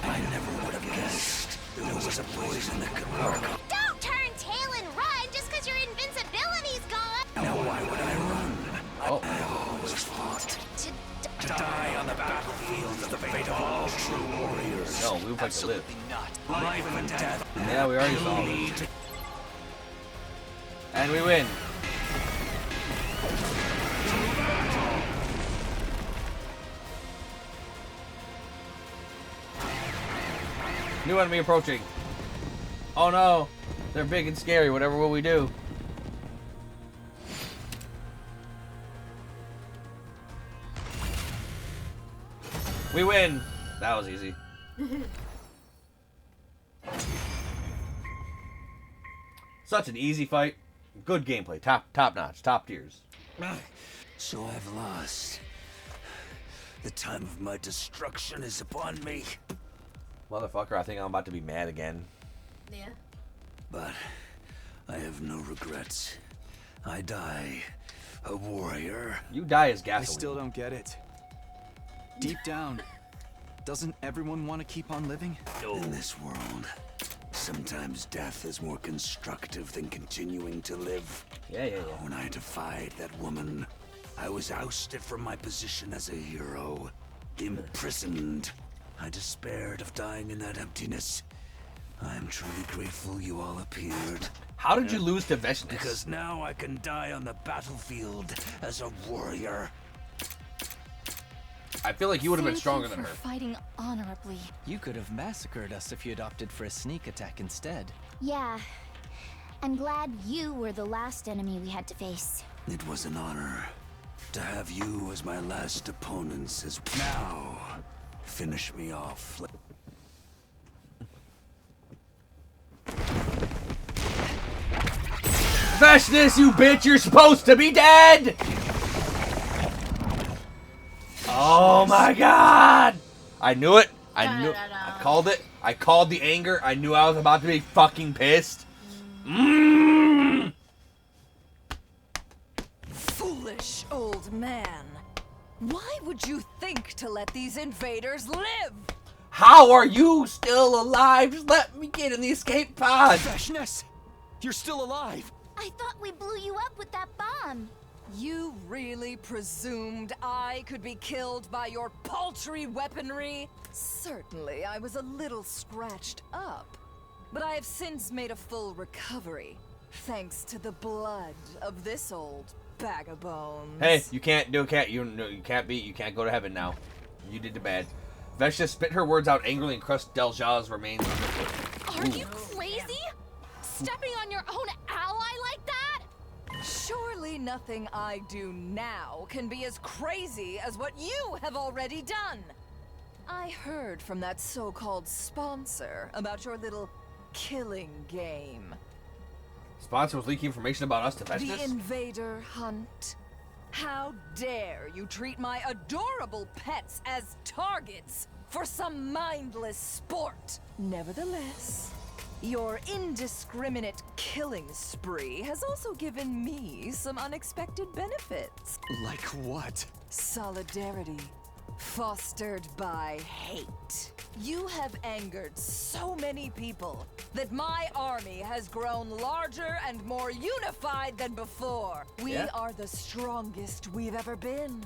I never would have guessed there was a poison that could work. Don't turn tail and run just because your invincibility's gone. Now why would I run? Oh. I have always fought. To die on the battlefield is the fate of all true warriors. No, we would like to live. Not. Life and death. Yeah, we already saw it. And we win. New enemy approaching. Oh no. They're big and scary. Whatever will we do? We win. That was easy. Such an easy fight. Good gameplay. Top notch. Top tiers. So I've lost. The time of my destruction is upon me. Motherfucker, I think I'm about to be mad again. Yeah. But I have no regrets. I die a warrior. You die as I gasoline. still don't get it. Deep down, doesn't everyone want to keep on living? In this world, sometimes death is more constructive than continuing to live. Yeah. When I defied that woman, I was ousted from my position as a hero. Imprisoned. I despaired of dying in that emptiness. I am truly grateful you all appeared. How did you lose to Veshness? Because now I can die on the battlefield as a warrior. I feel like you would have been Thank stronger you than for her. fighting honorably. You could have massacred us if you'd opted for a sneak attack instead. Yeah. I'm glad you were the last enemy we had to face. It was an honor to have you as my last opponents as now. Finish me off. Veshness, you bitch! You're supposed to be dead! Oh my god! I knew it. I knew. I called it. I called the anger. I knew I was about to be fucking pissed. Foolish old man. Why would you think to let these invaders live? How are you still alive? Just let me get in the escape pod. Veshness, you're still alive. I thought we blew you up with that bomb. You really presumed I could be killed by your paltry weaponry? Certainly, I was a little scratched up. But I have since made a full recovery, thanks to the blood of this old bag of bones. Hey, you can't go to heaven now. You did the bad. Vesha spit her words out angrily and crushed Delja's remains underfoot. Are you crazy? Stepping on your own ally like that? Surely nothing I do now can be as crazy as what you have already done. I heard from that so-called sponsor about your little killing game. Sponsor was leaking information about us to The Vectis? invader hunt. How dare you treat my adorable pets as targets for some mindless sport? Nevertheless, your indiscriminate killing spree has also given me some unexpected benefits. Like what? Solidarity, fostered by hate. You have angered so many people that my army has grown larger and more unified than before. We are the strongest we've ever been.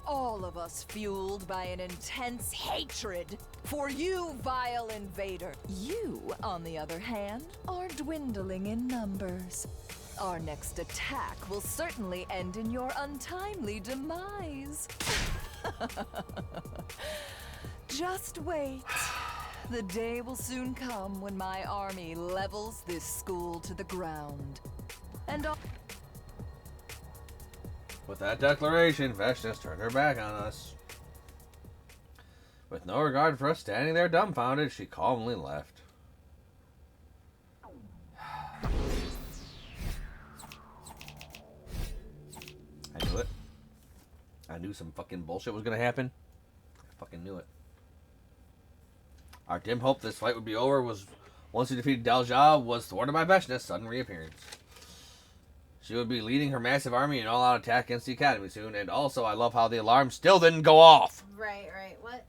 All of us fueled by an intense hatred for you, vile invader. You, on the other hand, are dwindling in numbers. Our next attack will certainly end in your untimely demise. Just wait. The day will soon come when my army levels this school to the ground. And all... With that declaration, Vectis turned her back on us. With no regard for us standing there dumbfounded, she calmly left. I knew it. I knew some fucking bullshit was gonna happen. I fucking knew it. Our dim hope this fight would be over was, once we defeated Dalja, was thwarted by Vectis' sudden reappearance. She would be leading her massive army in all-out attack against the Academy soon, and also I love how the alarm still didn't go off. Right, what?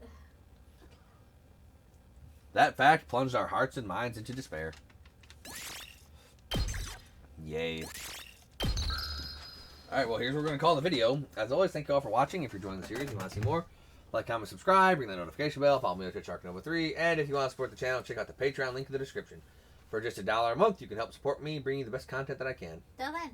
That fact plunged our hearts and minds into despair. Yay. Alright, well, here's what we're going to call the video. As always, thank you all for watching. If you're enjoying the series and you want to see more, like, comment, subscribe, ring that notification bell, follow me on Twitch, Sharknova3, and if you want to support the channel, check out the Patreon link in the description. For just $1 a month, you can help support me, bring you the best content that I can. Till then.